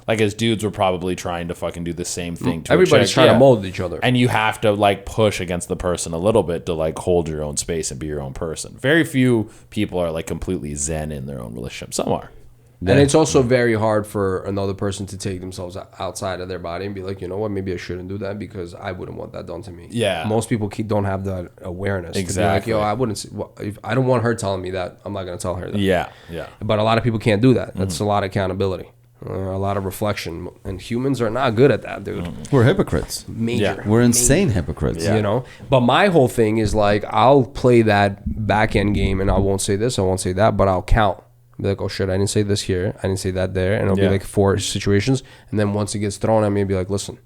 as dudes, we're probably trying to fucking do the same thing to everybody's trying to mold each other. And you have to like push against the person a little bit to like hold your own space and be your own person. Very few people are like completely zen in their own relationship. Some are. And it's also very hard for another person to take themselves outside of their body and be like, you know what, maybe I shouldn't do that because I wouldn't want that done to me. Yeah. Most people don't have that awareness. Exactly. To be like, yo, I wouldn't. If I don't want her telling me that, I'm not going to tell her that. Yeah. But a lot of people can't do that. That's a lot of accountability, a lot of reflection, and humans are not good at that, dude. We're hypocrites. Major. We're insane hypocrites. You know, but my whole thing is like, I'll play that back end game, and I won't say this, I won't say that, but I'll count. Be like, oh shit, I didn't say this here, I didn't say that there, and it'll be like 4 situations, and then once it gets thrown at me, I'll be like, listen,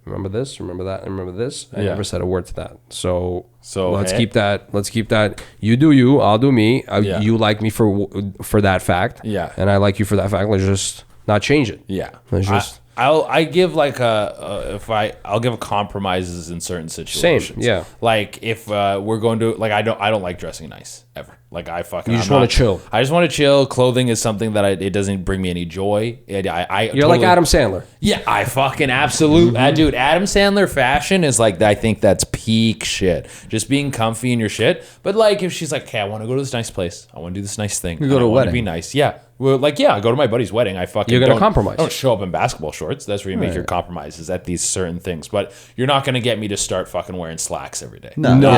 remember this, remember that, and remember this. I never said a word to that. So let's keep that. Let's keep that. You do you, I'll do me. You like me for that fact. Yeah, and I like you for that fact. Let's just not change it. Yeah, let's just. I give like I'll give compromises in certain situations. Same, yeah. Like if we're going to like I don't like dressing nice ever. Like I fucking. You just want to chill. I just want to chill. Clothing is something that it doesn't bring me any joy. You're totally, like Adam Sandler. Yeah, I fucking absolutely, dude. Adam Sandler fashion is like, I think that's peak shit. Just being comfy in your shit. But like if she's like, okay, I want to go to this nice place. I want to do this nice thing. You go to a wedding. Be nice. Yeah. Well, like, I go to my buddy's wedding. I fucking You're going to compromise. I don't show up in basketball shorts. That's where you make your compromises at these certain things. But you're not going to get me to start fucking wearing slacks every day. No. No,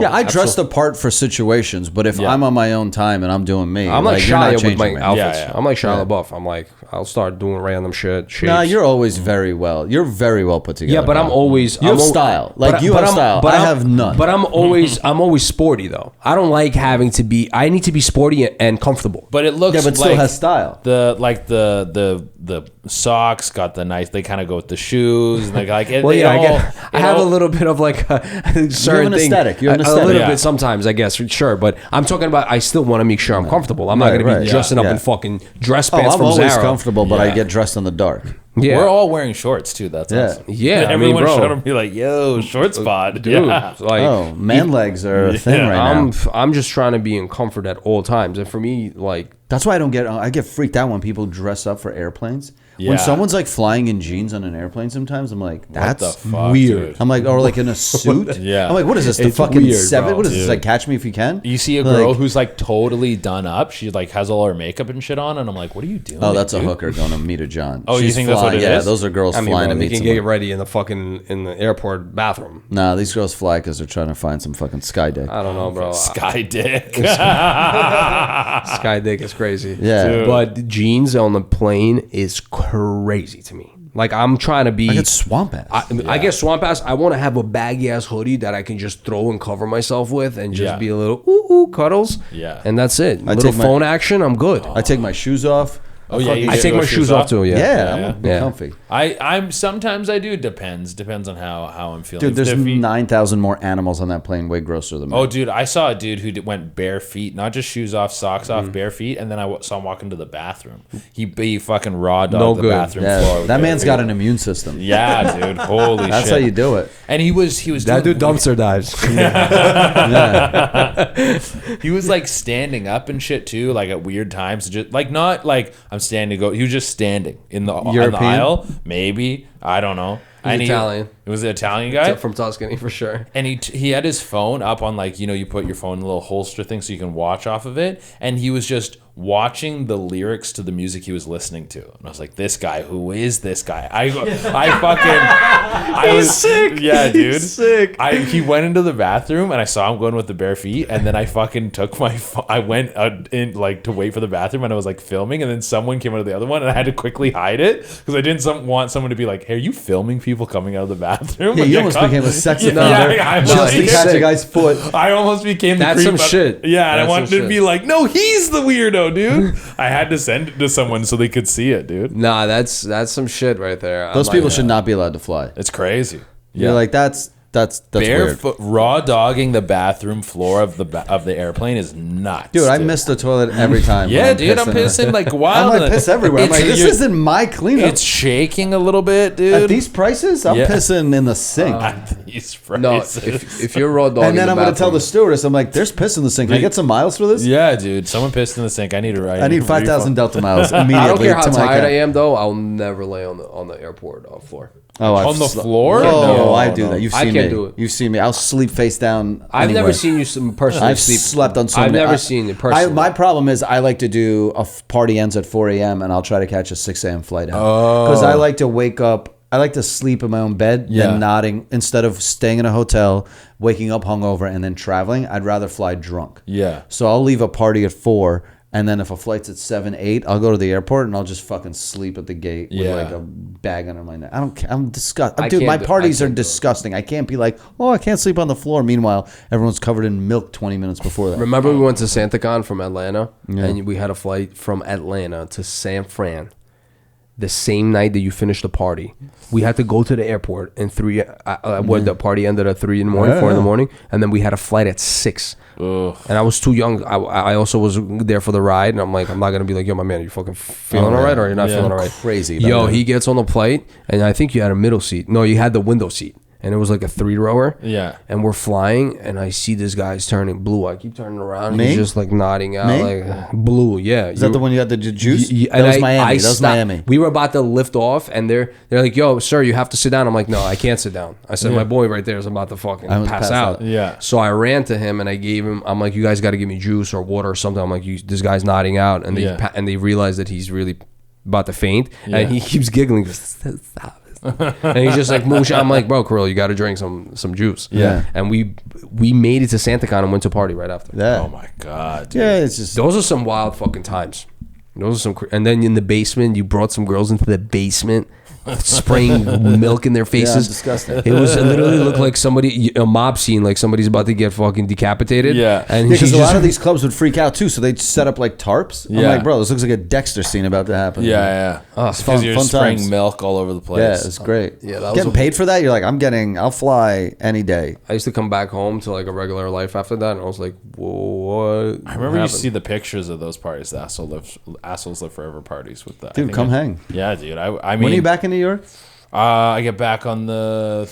Yeah, I dress the part for situations, but if I'm on my own time and I'm doing me, I'm like Shia with my outfits. Yeah. I'm like Shia LaBeouf. I'm like, I'll start doing random shit. Shapes. Nah, you're always very well. You're very well put together. Yeah, but I'm always. You have style. Like you have style. I have none. But I'm always sporty though. I don't like having to be. I need to be sporty and comfortable. But it looks. Yeah, but still has style. The socks got the nice. They kind of go with the shoes. And they like. Well, yeah, I have a little bit of like a certain thing. You're an aesthetic. A little bit sometimes, I guess, sure. But I'm talking about. I still want to make sure I'm comfortable. I'm not going to be dressing up in fucking dress pants from Zara. I'm always comfortable, but I get dressed in the dark. Yeah. We're all wearing shorts too. That's awesome. Yeah. Everyone showed up be like, "Yo, shorts pod, dude." Yeah. Like, man legs are a thing right now. I'm just trying to be in comfort at all times, and for me, like that's why I get freaked out when people dress up for airplanes. Yeah. When someone's like flying in jeans on an airplane, sometimes I'm like, that's fuck, weird. Dude? I'm like, or like in a suit. Yeah. I'm like, what is this? The it's fucking weird, 7? bro, what is this? Like, Catch Me If You Can? You see a girl who's like totally done up. She like has all her makeup and shit on, and I'm like, what are you doing? Oh, that's a hooker going to meet a John. Oh, you think that's what it is? Yeah, those are girls flying to meet someone. You can get ready in the airport bathroom. Nah, these girls fly because they're trying to find some fucking sky dick. I don't know, bro. Sky dick. Sky dick is crazy. Yeah. Dude. But jeans on the plane is crazy to me. Like I'm trying to be. I get swamp ass. I get swamp ass. I want to have a baggy ass hoodie that I can just throw and cover myself with, and just be a little ooh cuddles. Yeah, and that's it. A little phone action. I'm good. I take my shoes off. Oh yeah, I take my shoes off too. Yeah, I'm comfy. I'm sometimes I do. Depends on how I'm feeling. Dude, there's 9,000 more animals on that plane. Way grosser than me. Oh, dude, I saw a dude who went bare feet, not just shoes off, socks off, bare feet, and then I saw him walk into the bathroom. He fucking raw dogged the bathroom floor. That man's got an immune system. Yeah, dude. Holy shit. That's how you do it. And he was that dude dumpster dives. He was like standing up and shit too, like at weird times. Just like not like I'm standing to go. He was just standing in the aisle. Maybe, I don't know. He's Italian. It was an Italian guy from Tuscany for sure. And he had his phone up on like, you put your phone in a little holster thing so you can watch off of it. And he was just watching the lyrics to the music he was listening to. And I was like, this guy, who is this guy? I was sick. Yeah, dude. He's sick. He went into the bathroom and I saw him going with the bare feet. And then I fucking took my phone. I went in like to wait for the bathroom and I was like filming. And then someone came out of the other one and I had to quickly hide it because I didn't want someone to be like, hey, are you filming people coming out of the bathroom? Yeah, you almost became a sex offender just to catch a guy's foot. I almost became the That's creep. some shit. Yeah, and I wanted to be like, no, he's the weirdo, dude. I had to send it to someone so they could see it, dude. Nah, that's some shit right there. Those people should not be allowed to fly. It's crazy. You're like, that's barefoot raw dogging the bathroom floor of the airplane is nuts. Dude, I miss the toilet every time. Yeah, dude, I'm pissing like wild. I'm like piss everywhere. I'm like, this isn't my cleanup. It's shaking a little bit, dude. At these prices, I'm pissing in the sink. At these prices. No, if you're raw dogging, and then I'm going to tell the stewardess, I'm like, there's piss in the sink. Can I get some miles for this? Yeah, dude, someone pissed in the sink. I need 5,000 Delta miles immediately. I don't care how tired I am, though. I'll never lay on the airport floor. Oh, On the floor? Oh, No, I do no. that. You've I seen can't me. do it. You've seen me. I'll sleep face down. I've anywhere. never seen you personally I've sleep. slept on so I've many. never seen it personally. My problem is I like to do party ends at 4 a.m. and I'll try to catch a 6 a.m. flight out. Because I like to wake up. I like to sleep in my own bed than nodding. Instead of staying in a hotel, waking up hungover, and then traveling, I'd rather fly drunk. Yeah. So I'll leave a party at 4, and then if a flight's at 7, 8, I'll go to the airport and I'll just fucking sleep at the gate with like a bag under my neck. I don't care. I'm disgusted. Dude, my parties are disgusting. I can't be like, oh, I can't sleep on the floor. Meanwhile, everyone's covered in milk 20 minutes before that. Remember we went to SantaCon from Atlanta, and we had a flight from Atlanta to San Fran. The same night that you finished the party, we had to go to the airport and the party ended at 3 in the morning, 4 in the morning, and then we had a flight at 6. Ugh. And I was too young. I also was there for the ride, and I'm like, I'm not gonna be like, yo, my man, are you fucking feeling all right, or you're not feeling all right? Crazy. Yo, he gets on the plate, and I think you had a middle seat. No, you had the window seat. And it was like a 3-rower. Yeah. And we're flying, and I see this guy's turning blue. I keep turning around. Me? He's just like nodding out, Me? like blue. Yeah. Is that the one you had the juice? And That was Miami. That was stopped. Miami. We were about to lift off, and they're like, "Yo, sir, you have to sit down." I'm like, "No, I can't sit down." I said, "My boy right there is about to fucking I was pass passed out." out. Yeah. So I ran to him and I gave him. I'm like, "You guys got to give me juice or water or something." I'm like, "This guy's nodding out," and they realize that he's really about to faint, and he keeps giggling. Stop. And he's just like, Moosh. I'm like, bro, Kirill, you got to drink some juice. Yeah. And we made it to SantaCon and went to party right after. Yeah. Oh my god. Dude. Yeah, it's just. Those are some wild fucking times. Those are some, and then in the basement, you brought some girls into the basement, spraying milk in their faces. disgusting. It literally looked like a mob scene, like somebody's about to get fucking decapitated. Yeah. and Because he a just, lot of these clubs would freak out too, so they'd set up like tarps. I'm Yeah. like, bro, this looks like a Dexter scene about to happen. Yeah. It's fun, Because you're fun spraying times. milk all over the place. Yeah, it's great. Yeah, that was getting paid for that. You're like, I'll fly any day. I used to come back home to like a regular life after that, and I was like, whoa, what? I remember you see the pictures of those parties, the assholes live forever parties with that. Dude, come hang. Yeah, dude. I mean, When are you back in New York? I get back on the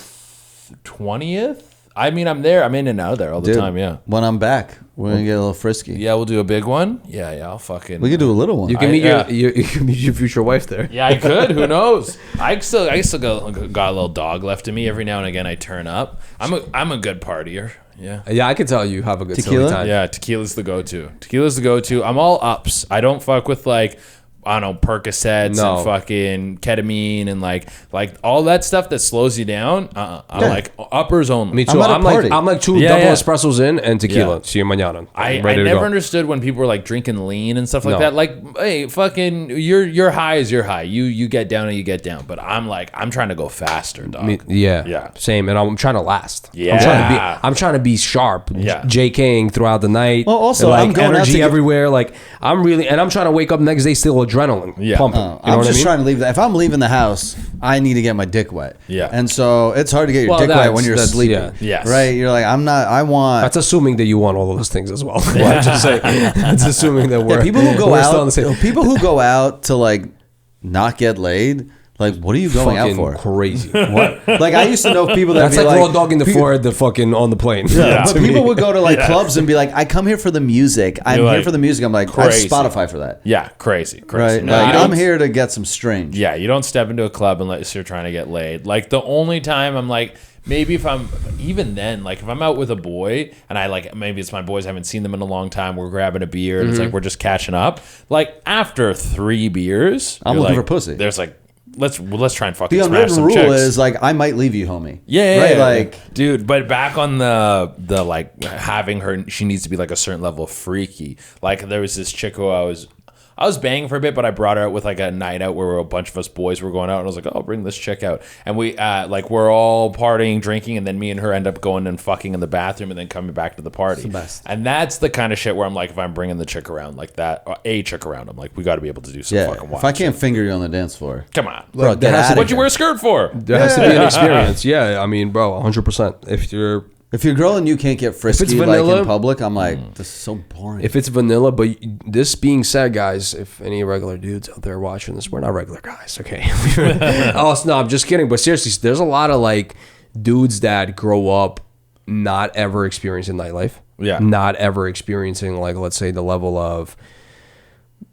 20th. I mean, I'm there. I'm in and out there all the time. Yeah. When I'm back, we're gonna get a little frisky. Yeah, we'll do a big one. Yeah. I'll fucking. We could do a little one. You can meet yeah. you can meet your future wife there. Yeah, I could. Who knows? I still got a little dog left in me. Every now and again, I turn up. I'm a good partier. Yeah. Yeah, I can tell you have a good Tequila? silly time. Yeah, tequila's the go-to. I'm all ups. I don't fuck with like, I don't know, Percocets No. and fucking ketamine and like all that stuff that slows you down. I'm like uppers only. Me too. I'm at a I'm party. like 2 Yeah, double yeah. espressos in and tequila. Yeah. See you mañana. I Ready to never go. understood when people were like drinking lean and stuff like No. that. Like, hey, fucking, your high is your high. You get down and you get down. But I'm like, I'm trying to go faster, dog. Yeah. Same. And I'm trying to last. Yeah. I'm trying to be sharp. Yeah. JKing throughout the night. Well, also, and, I'm like, going out energy to get- everywhere. Like I'm trying to wake up next day still adrenaline pumping. You know I'm what just I mean? trying to leave that. If I'm leaving the house, I need to get my dick wet. Yeah. And so it's hard to get your Well, dick wet when you're that's- sleeping. yeah. Yes. Right? You're like, I want. That's assuming that you want all of those things as well. I'm just saying. It's assuming that we're people who go we're still on the out. same. People who go out to like not get laid. Like, what are you going out Fucking for? crazy. What? Like, I used to know people that That's be like like raw dogging the forehead, the fucking on the plane. Yeah, but To me. people would go to like clubs and be like, I come here for the music. I'm You're here like, for the music. I'm like, crazy. I have Spotify for that. Yeah, crazy. Right? No, Like, you don't- I'm here to get some strange. Yeah, you don't step into a club unless you're trying to get laid. Like the only time I'm like, maybe if I'm even then, like if I'm out with a boy and I like maybe it's my boys, I haven't seen them in a long time. We're grabbing a beer and it's like we're just catching up. Like after 3 beers, I'm you're looking like- for pussy. There's like let's try and fucking The smash unwritten some rule chicks. is like, I might leave you, homie. Yeah, right. yeah, Like, dude, but back on the like having her, she needs to be like a certain level of freaky. Like there was this chick who I was banging for a bit, but I brought her out with like a night out where a bunch of us boys were going out, and I was like, oh, I'll bring this chick out, and we like we're all partying, drinking, and then me and her end up going and fucking in the bathroom, and then coming back to the party. the best. And that's the kind of shit where I'm like, if I'm bringing the chick around like that, or a chick around, I'm like, we got to be able to do some yeah. fucking wild If I can't shit. finger you on the dance floor, Come on, bro, get has to- out of what'd you here. wear a skirt for? There has to be an experience. Yeah, I mean, bro, 100%. If you're a girl and you can't get frisky like vanilla- in public, I'm like, this is so boring. If it's vanilla, but this being said, guys, if any regular dudes out there watching this, we're not regular guys, okay? Oh, no, I'm just kidding. But seriously, there's a lot of like dudes that grow up not ever experiencing nightlife. Yeah. Not ever experiencing like, let's say, the level of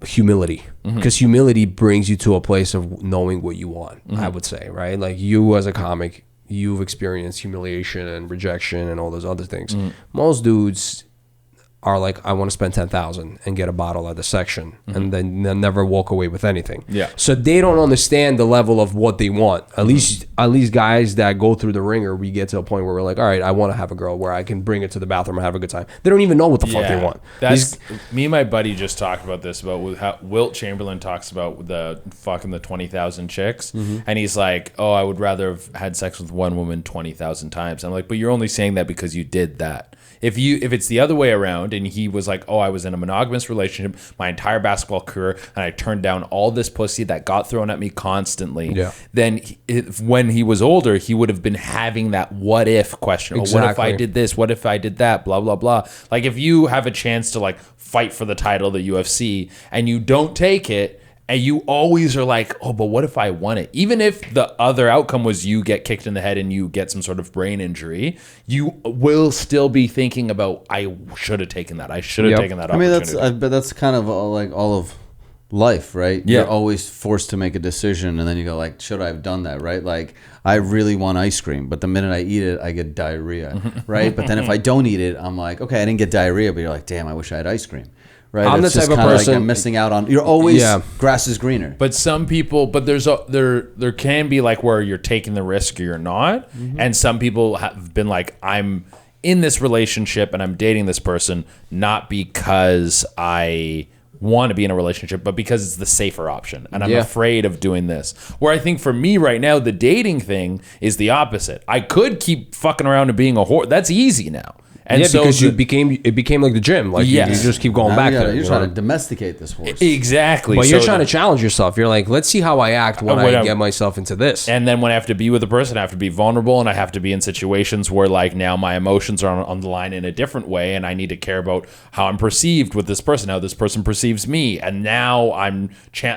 humility, because humility brings you to a place of knowing what you want. I would say, right? Like you as a comic, you've experienced humiliation and rejection and all those other things. Most dudes are like, I want to spend 10,000 and get a bottle at the section, and then they'll never walk away with anything. Yeah. So they don't understand the level of what they want. At least guys that go through the ringer, we get to a point where we're like, all right, I want to have a girl where I can bring it to the bathroom and have a good time. They don't even know what the fuck they want. That's me and my buddy just talked about this, about how Wilt Chamberlain talks about the 20,000 chicks, and he's like, oh, I would rather have had sex with one woman 20,000 times. I'm like, but you're only saying that because you did that. If it's the other way around, and he was like, oh, I was in a monogamous relationship my entire basketball career, and I turned down all this pussy that got thrown at me constantly, then when he was older, he would have been having that what if question. Exactly. Oh, what if I did this? What if I did that? Blah, blah, blah. Like if you have a chance to like fight for the title of the UFC and you don't take it, and you always are like, oh, but what if I won it? Even if the other outcome was you get kicked in the head and you get some sort of brain injury, you will still be thinking about, I should have taken that. I should have taken that opportunity. I mean, that's kind of like all of life, right? Yeah. You're always forced to make a decision, and then you go like, should I have done that, right? Like, I really want ice cream, but the minute I eat it, I get diarrhea, right? But then if I don't eat it, I'm like, okay, I didn't get diarrhea, but you're like, damn, I wish I had ice cream. Right, I'm it's the just type of kinda person like I'm missing out on. You're always grass is greener. But some people, but there can be like where you're taking the risk or you're not, and some people have been like, I'm in this relationship and I'm dating this person not because I want to be in a relationship, but because it's the safer option, and I'm afraid of doing this. Where I think for me right now, the dating thing is the opposite. I could keep fucking around and being a whore. That's easy now. And so because it became like the gym. Like you just keep going back there. You're trying to domesticate this horse. Exactly. But you're trying to challenge yourself. You're like, let's see how I act when I get myself into this. And then when I have to be with a person, I have to be vulnerable, and I have to be in situations where like now my emotions are on the line in a different way, and I need to care about how I'm perceived with this person, how this person perceives me. And now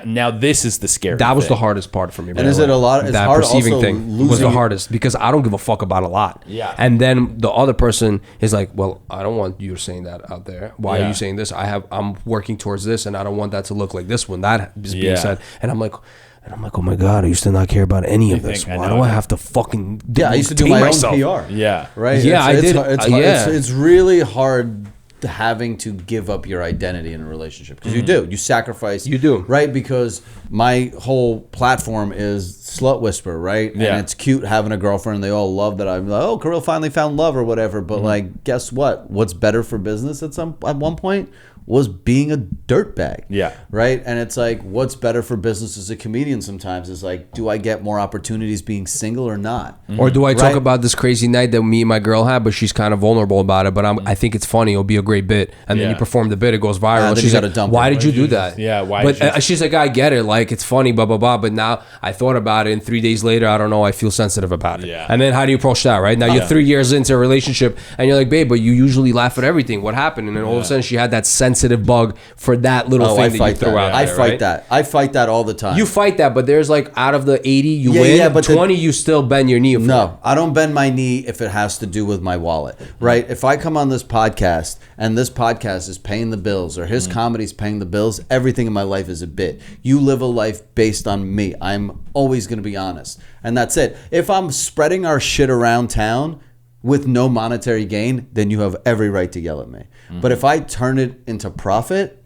now this is the scary That was thing. the hardest part for me. And is it a lot? It's that hard perceiving also thing was the hardest because I don't give a fuck about a lot. Yeah. And then the other person is like, well, I don't want you saying that out there. Why are you saying this? I'm working towards this, and I don't want that to look like this when that is being said. And I'm like, oh my God, I used to not care about any of this. Why do I have to fucking I used to do my myself? own PR. Yeah. Right? Yeah, I did. It's really hard having to give up your identity in a relationship because you sacrifice, right? Because my whole platform is slut whisper, right? And it's cute having a girlfriend, and they all love that I'm like, oh, Kirill finally found love or whatever. But like, guess what? What's better for business at one point was being a dirtbag. Yeah. Right? And it's like, what's better for business as a comedian sometimes is like, do I get more opportunities being single or not? Or do I talk about this crazy night that me and my girl had, but she's kind of vulnerable about it, but I think it's funny, it'll be a great bit. And then you perform the bit, it goes viral. And she's like, why did you do that? Yeah, why But did you? she's like, I get it, like, it's funny, blah, blah, blah. But now I thought about it, and 3 days later, I don't know, I feel sensitive about it. Yeah. And then how do you approach that, right? Now you're 3 years into a relationship, and you're like, babe, but you usually laugh at everything. What happened? And then all of a sudden, she had that sensitive bug for that little thing that you throw out there, I fight that. I fight that all the time. You fight that, but there's like, out of the 80 you win, but 20 you still bend your knee for. No, I don't bend my knee if it has to do with my wallet, right? If I come on this podcast and this podcast is paying the bills or his comedy's paying the bills, everything in my life is a bit. You live a life based on me. I'm always going to be honest. And that's it. If I'm spreading our shit around town with no monetary gain, then you have every right to yell at me. But if I turn it into profit,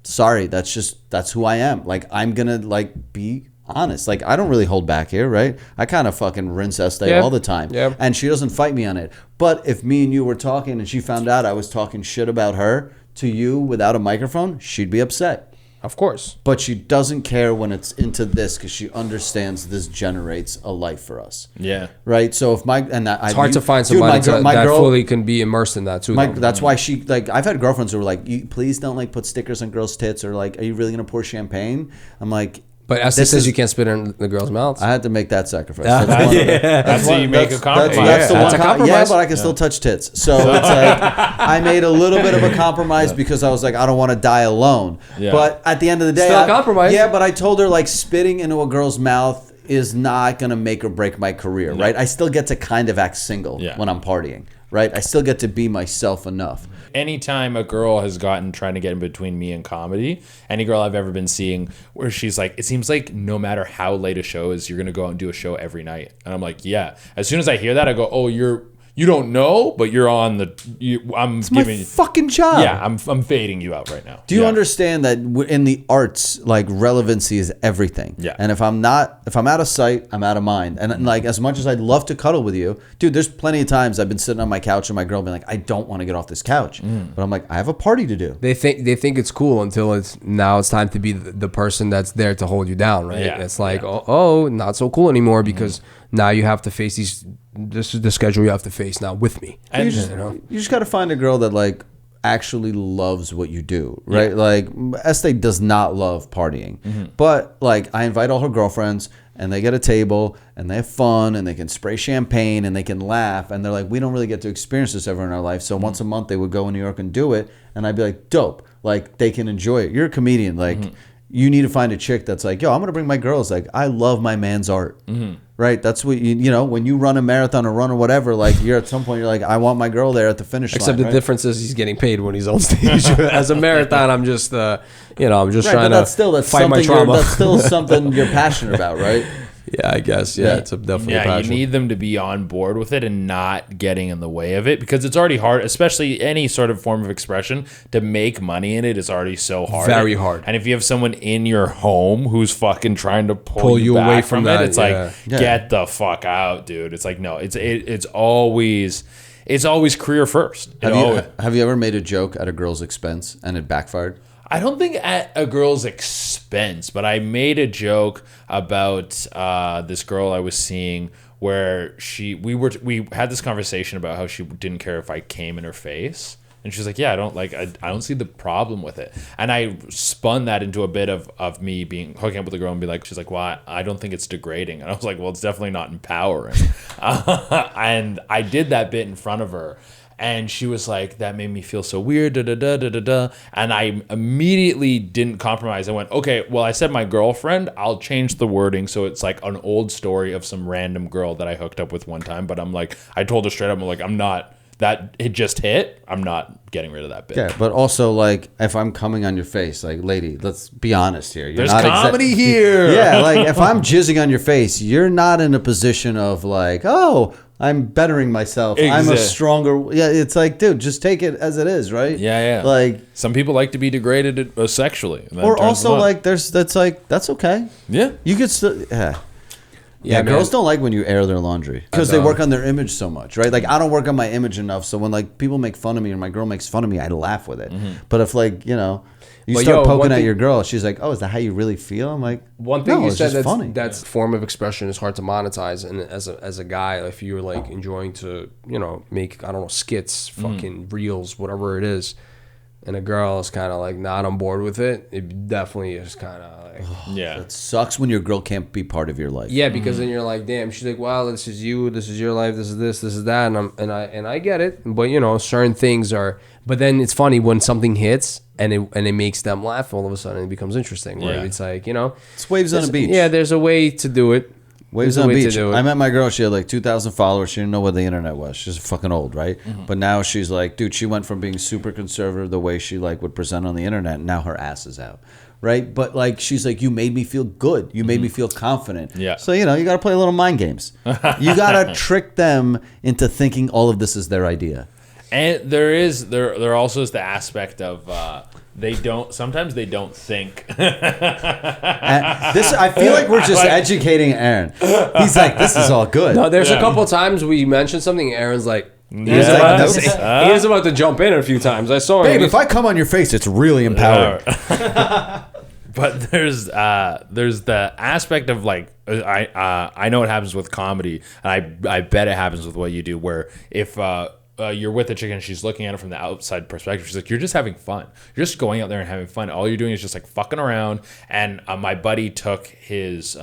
sorry, that's who I am. Like, I'm going to like be honest. Like, I don't really hold back here, right? I kind of fucking rinse Estee all the time. Yeah. And she doesn't fight me on it. But if me and you were talking and she found out I was talking shit about her to you without a microphone, she'd be upset. Of course. But she doesn't care when it's into this because she understands this generates a life for us. Yeah. Right? So if it's hard to find somebody that fully can be immersed in that too. That's why she, like, I've had girlfriends who were like, please don't like put stickers on girls' tits, or like, are you really going to pour champagne? I'm like, but Esther says you can't spit in the girl's mouth. I had to make that sacrifice. That's how you make a compromise. That's a compromise. Yeah, but I can still touch tits. So it's like I made a little bit of a compromise because I was like, I don't want to die alone. Yeah. But at the end of the day, still a compromise. Yeah, but I told her like spitting into a girl's mouth is not going to make or break my career, right? I still get to kind of act single when I'm partying, right? I still get to be myself enough. Anytime a girl has trying to get in between me and comedy, any girl I've ever been seeing where she's like, it seems like no matter how late a show is, you're going to go out and do a show every night. And I'm like, yeah. As soon as I hear that, I go, oh, you don't know, but you're on the. I'm It's giving my fucking job. Yeah, I'm fading you out right now. Do you understand that in the arts, like relevancy is everything? Yeah. And if I'm out of sight, I'm out of mind. And like as much as I'd love to cuddle with you, dude, there's plenty of times I've been sitting on my couch and my girl being like, I don't want to get off this couch, but I'm like, I have a party to do. They think it's cool until it's time to be the person that's there to hold you down, right? Yeah. It's like, oh, not so cool anymore because now you have to face these. This is the schedule you have to face now with me. And You just got to find a girl that like actually loves what you do, right? Like Estee does not love partying, but like I invite all her girlfriends and they get a table and they have fun and they can spray champagne and they can laugh and they're like, we don't really get to experience this ever in our life. So once a month they would go in New York and do it. And I'd be like, dope. Like they can enjoy it. You're a comedian. Like you need to find a chick that's like, yo, I'm going to bring my girls. Like I love my man's art. Right, that's what you know. When you run a marathon or run or whatever, like you're at some point, you're like, I want my girl there at the finish line. Except the difference is he's getting paid when he's on stage. As a marathon, I'm just, I'm just trying that's to fight my trauma. That's still something you're passionate about, right? Yeah, I guess. Yeah, it's definitely a passion. You need them to be on board with it and not getting in the way of it because it's already hard, especially any sort of form of expression. To make money in it is already so hard. Very hard. And if you have someone in your home who's fucking trying to pull you back away from that, it, it's like, get the fuck out, dude. It's like, no, it's always career first. Have you ever made a joke at a girl's expense and it backfired? I don't think at a girl's expense, but I made a joke about this girl I was seeing where we had this conversation about how she didn't care if I came in her face. And she's like, yeah, I don't see the problem with it. And I spun that into a bit of me hooking up with a girl and be like, she's like, well, I don't think it's degrading. And I was like, well, it's definitely not empowering. And I did that bit in front of her. And she was like, that made me feel so weird, da-da-da-da-da-da. And I immediately didn't compromise. I went, okay, well, I said my girlfriend. I'll change the wording so it's like an old story of some random girl that I hooked up with one time. But I'm like, I told her straight up, I'm like, I'm not, that it just hit. I'm not getting rid of that bit. Yeah, but also, like, if I'm coming on your face, like, lady, let's be honest here. There's comedy here. Yeah, like, if I'm jizzing on your face, you're not in a position of, like, oh, I'm bettering myself. I'm a stronger. Yeah, it's like, dude, just take it as it is, right? Yeah. Like, some people like to be degraded sexually. Or also, like, that's okay. Yeah. You could still, yeah, girls don't like when you air their laundry because they work on their image so much, right? Like, I don't work on my image enough, so when, like, people make fun of me or my girl makes fun of me, I laugh with it. But if, like, you start poking at your girl, she's like, oh, is that how you really feel? I'm like, one thing no, you said funny. That's form of expression is hard to monetize. And as a guy, if you're, like, enjoying to, make, I don't know, skits, fucking reels, whatever it is, and a girl is kind of like not on board with it, it definitely is kind of like, it sucks when your girl can't be part of your life. Yeah, because then you're like, damn. She's like, wow, this is you, this is your life, this is this is that, and I get it, but certain things are. But then it's funny when something hits and it makes them laugh. All of a sudden, it becomes interesting. Right? It's like it's waves on a beach. Yeah, there's a way to do it. Waves on a beach. I met my girl. She had like 2,000 followers. She didn't know what the internet was. She's fucking old, right? But now she's like, dude, she went from being super conservative the way she like would present on the internet. And now her ass is out, right? But like, she's like, you made me feel good. You made me feel confident. Yeah. So you got to play a little mind games. You got to trick them into thinking all of this is their idea. And there also is the aspect of sometimes they don't think. I feel like we're just educating Aaron. He's like, this is all good. No, there's a couple of times we mentioned something. Aaron's like, he is about to jump in a few times. I saw him. Babe, if I come on your face, it's really empowering. But there's the aspect of like I know it happens with comedy, and I bet it happens with what you do. Where if you're with the chick and she's looking at it from the outside perspective. She's like, you're just having fun. You're just going out there and having fun. All you're doing is just like fucking around. And my buddy took his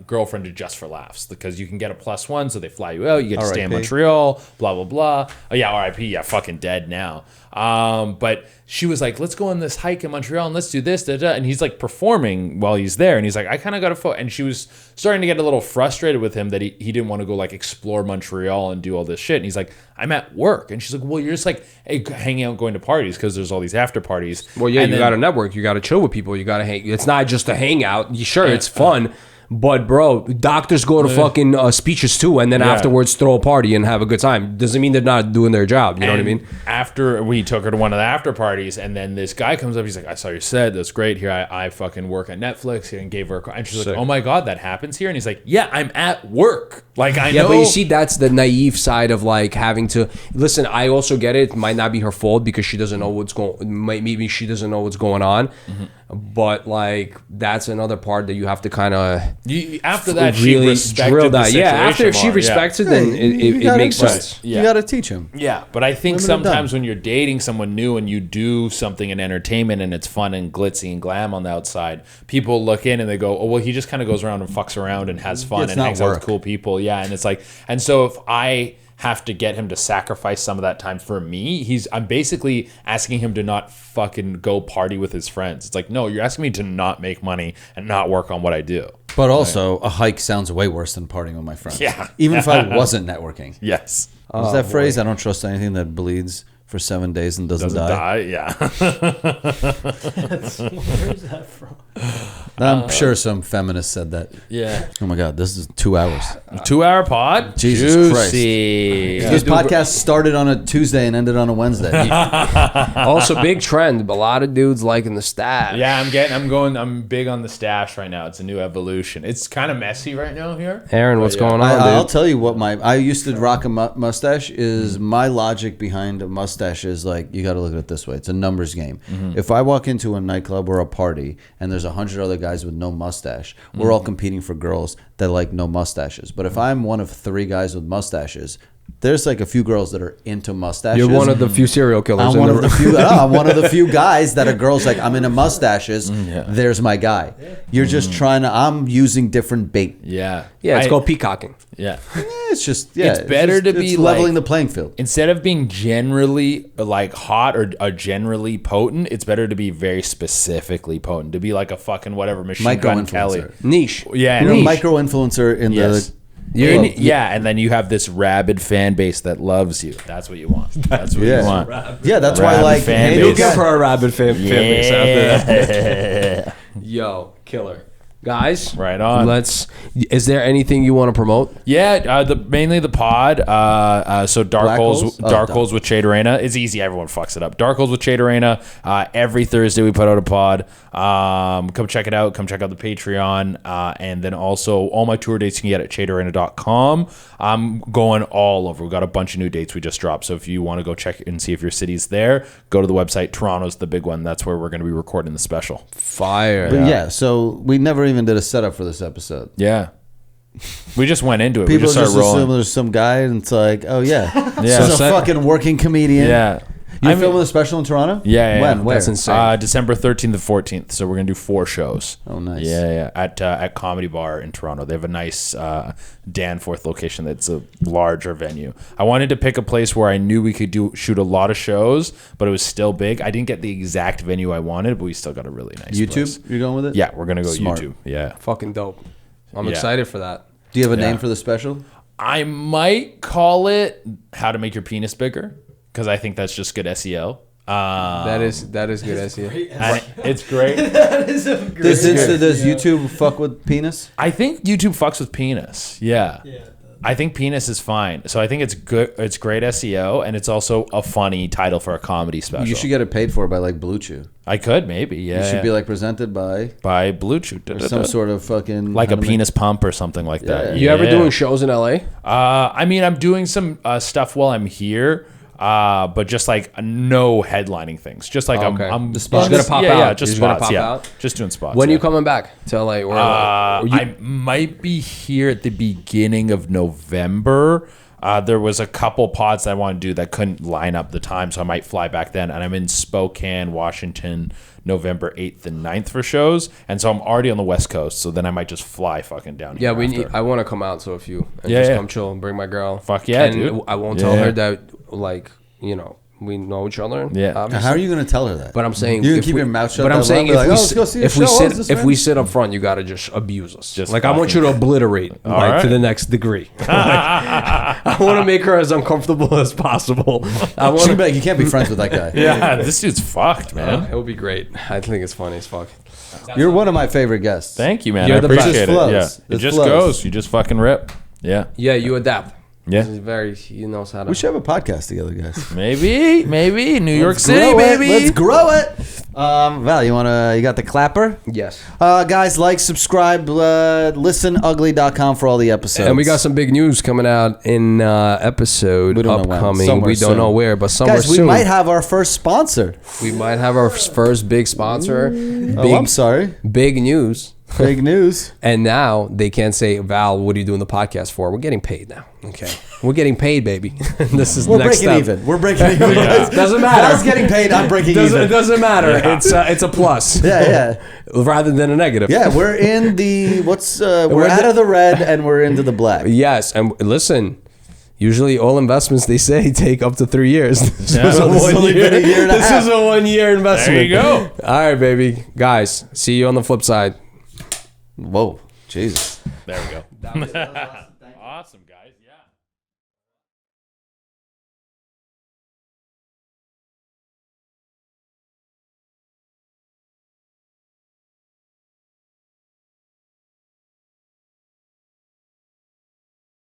girlfriend to Just for Laughs because you can get a +1, so they fly you out. You get to stay in Montreal, blah, blah, blah. Oh, yeah, RIP. Yeah, fucking dead now. But she was like, let's go on this hike in Montreal and let's do this, da, da. And he's like performing while he's there. And he's like, I kind of got a photo. And she was starting to get a little frustrated with him that he didn't want to go like explore Montreal and do all this shit. And he's like, I'm at work. And she's like, well, you're just like hanging out, going to parties because there's all these after parties. Well, yeah, you got to network. You got to chill with people. You got to hang. It's not just a hangout. Sure, it's fun. But bro, doctors go to fucking speeches too, and then afterwards throw a party and have a good time. Doesn't mean they're not doing their job. You know what I mean? After we took her to one of the after parties, and then this guy comes up, he's like, "I saw your set. That's great. Here, I fucking work at Netflix." And gave her, and she's like, "Oh my god, that happens here." And he's like, "Yeah, I'm at work. Like I know." Yeah, but you see, that's the naive side of like having to listen. I also get it. It might not be her fault because she doesn't know what's going. Maybe she doesn't know what's going on. But like that's another part that you have to kind of after that really she drill that. The yeah, after if she more, respects it, then it makes sense. Yeah. You got to teach him. Yeah, but I think sometimes when you're dating someone new and you do something in entertainment and it's fun and glitzy and glam on the outside, people look in and they go, "Oh, well, he just kind of goes around and fucks around and has fun and hangs out with cool people." Yeah, and it's like, and so if I have to get him to sacrifice some of that time for me, I'm basically asking him to not fucking go party with his friends. It's like, no, you're asking me to not make money and not work on what I do. But also, a hike sounds way worse than partying with my friends. Yeah. Even if I wasn't networking. Yes. What's that phrase? I don't trust anything that bleeds for 7 days and doesn't die. Yeah. Where is that from? I'm sure some feminist said that. Yeah. Oh my God, this is 2 hours. 2-hour pod? Jesus Juicy. This podcast started on a Tuesday and ended on a Wednesday. Also, big trend. A lot of dudes liking the stash. Yeah, I'm big on the stash right now. It's a new evolution. It's kind of messy right now here. Aaron, what's going on, I'll dude? tell you what I used to rock a mustache is my logic behind a mustache is like, you got to look at it this way. It's a numbers game. If I walk into a nightclub or a party and there's 100 other guys with no mustache, we're all competing for girls that like no mustaches. But if I'm one of 3 guys with mustaches, there's like a few girls that are into mustaches. You're one of the few serial killers. I'm one of the few guys that are girls like, I'm into mustaches. There's my guy. You're just trying to. I'm using different bait. Yeah. Yeah, it's called peacocking. Yeah. It's just It's better to be leveling like, the playing field. Instead of being generally like hot or generally potent, it's better to be very specifically potent. To be like a fucking whatever Machine Gun Kelly. Niche. Yeah. You're a niche. micro influencer in Yes. the. Yeah, and then you have this rabid fan base that loves you. That's what you want. That's what you want. Yeah, that's why Rabid like fan hey, base. You'll give her a rabid fan base after that. Yeah. Yo, killer. Guys, Right on. Is there anything you want to promote? Yeah, mainly the pod. So Dark Black Holes, Holes? Oh, Dark Dark. Holes with Che Durena. It's easy. Everyone fucks it up. Dark Holes with Che Durena. Every Thursday we put out a pod. Come check it out. Come check out the Patreon. And then also all my tour dates you can get at CheDurena.com. I'm going all over. We've got a bunch of new dates we just dropped. So if you want to go check and see if your city's there, go to the website. Toronto's the big one. That's where we're going to be recording the special. Fire. But yeah, so we never even did a setup for this episode. Yeah. We just went into it. People we just started just assume rolling. there's some guy and it's like, oh yeah, Yeah. this is a fucking working comedian. Yeah. You're filming a special in Toronto? Yeah. When? Where? That's insane. December 13th and 14th. So we're going to do 4 shows. Oh, nice. Yeah. At Comedy Bar in Toronto. They have a nice Danforth location that's a larger venue. I wanted to pick a place where I knew we could shoot a lot of shows, but it was still big. I didn't get the exact venue I wanted, but we still got a really nice YouTube? place. You're going with it? Yeah, we're going to go Smart. YouTube. Yeah. Fucking dope. I'm Yeah. excited for that. Do you have a Yeah. name for the special? I might call it How to Make Your Penis Bigger because I think that's just good SEO. That is good SEO. And it's great. That is a great. Does YouTube fuck with penis? I think YouTube fucks with penis. Yeah. Yeah. I think penis is fine. So I think it's good. It's great SEO, and it's also a funny title for a comedy special. You should get it paid for by like Blue Chew. I could maybe. Yeah. You should be like presented by by Blue Chew. or some sort of fucking like how a to make- penis pump or something like that. You ever doing shows in LA? I mean, I'm doing some stuff while I'm here. But just like no headlining things. Just like Okay. I'm The spots? You're just gonna pop out. Yeah, You're just just gonna spots. pop Yeah, out? just doing spots. When are yeah. you coming back to LA? Or I might be here at the beginning of November. There was a couple pods that I wanted to do that couldn't line up the time, so I might fly back then. And I'm in Spokane, Washington, November 8th and 9th for shows. And so I'm already on the West Coast, so then I might just fly fucking down here. Yeah, I want to come out to a few and just come chill and bring my girl. Fuck yeah, and dude. I won't tell her that, like, you know, we know each other. Yeah. Now, how are you going to tell her that? But I'm saying you can keep your mouth shut. But I'm saying if we sit sit up front, you got to just abuse us. Just like I want you to obliterate to the next degree. I want to make her as uncomfortable as possible. I want to be like, you can't be friends with that guy. Yeah, this dude's fucked, man. It would be great. I think it's funny as fuck. You're one of my favorite guests. Thank you, man. You're I the best. appreciate It it. just Yeah. It It just flows. goes. You just fucking rip. Yeah. Yeah, you adapt. Yeah. He knows how to. We should have a podcast together, guys. Maybe. New York City, Grow it. baby. Let's grow it. Val, you got the clapper? Yes. Guys, like, subscribe, listenugly.com for all the episodes. And we got some big news coming out in episode We don't know when. upcoming. Somewhere We don't soon. know where, but somewhere Guys, we soon. might have our first sponsor. We might have our first big sponsor. Oh, I'm sorry. Big news. Big news. And now they can't say, Val, what are you doing the podcast for? We're getting paid now. Okay. We're getting paid, baby. This is We're the next breaking step. even. We're breaking even. Doesn't matter. Val's getting paid. I'm breaking It even. doesn't matter. It's a plus. Yeah. Rather than a negative. Yeah, we're in the we're out of the red and we're into the black. Yes. And listen, usually all investments, they say, take up to 3 years. This Yeah. was a This has only been a year and a This half. is a 1 year investment. There you go. All right, baby. Guys, see you on the flip side. Whoa, Jesus. There we go. Awesome, guys. Yeah.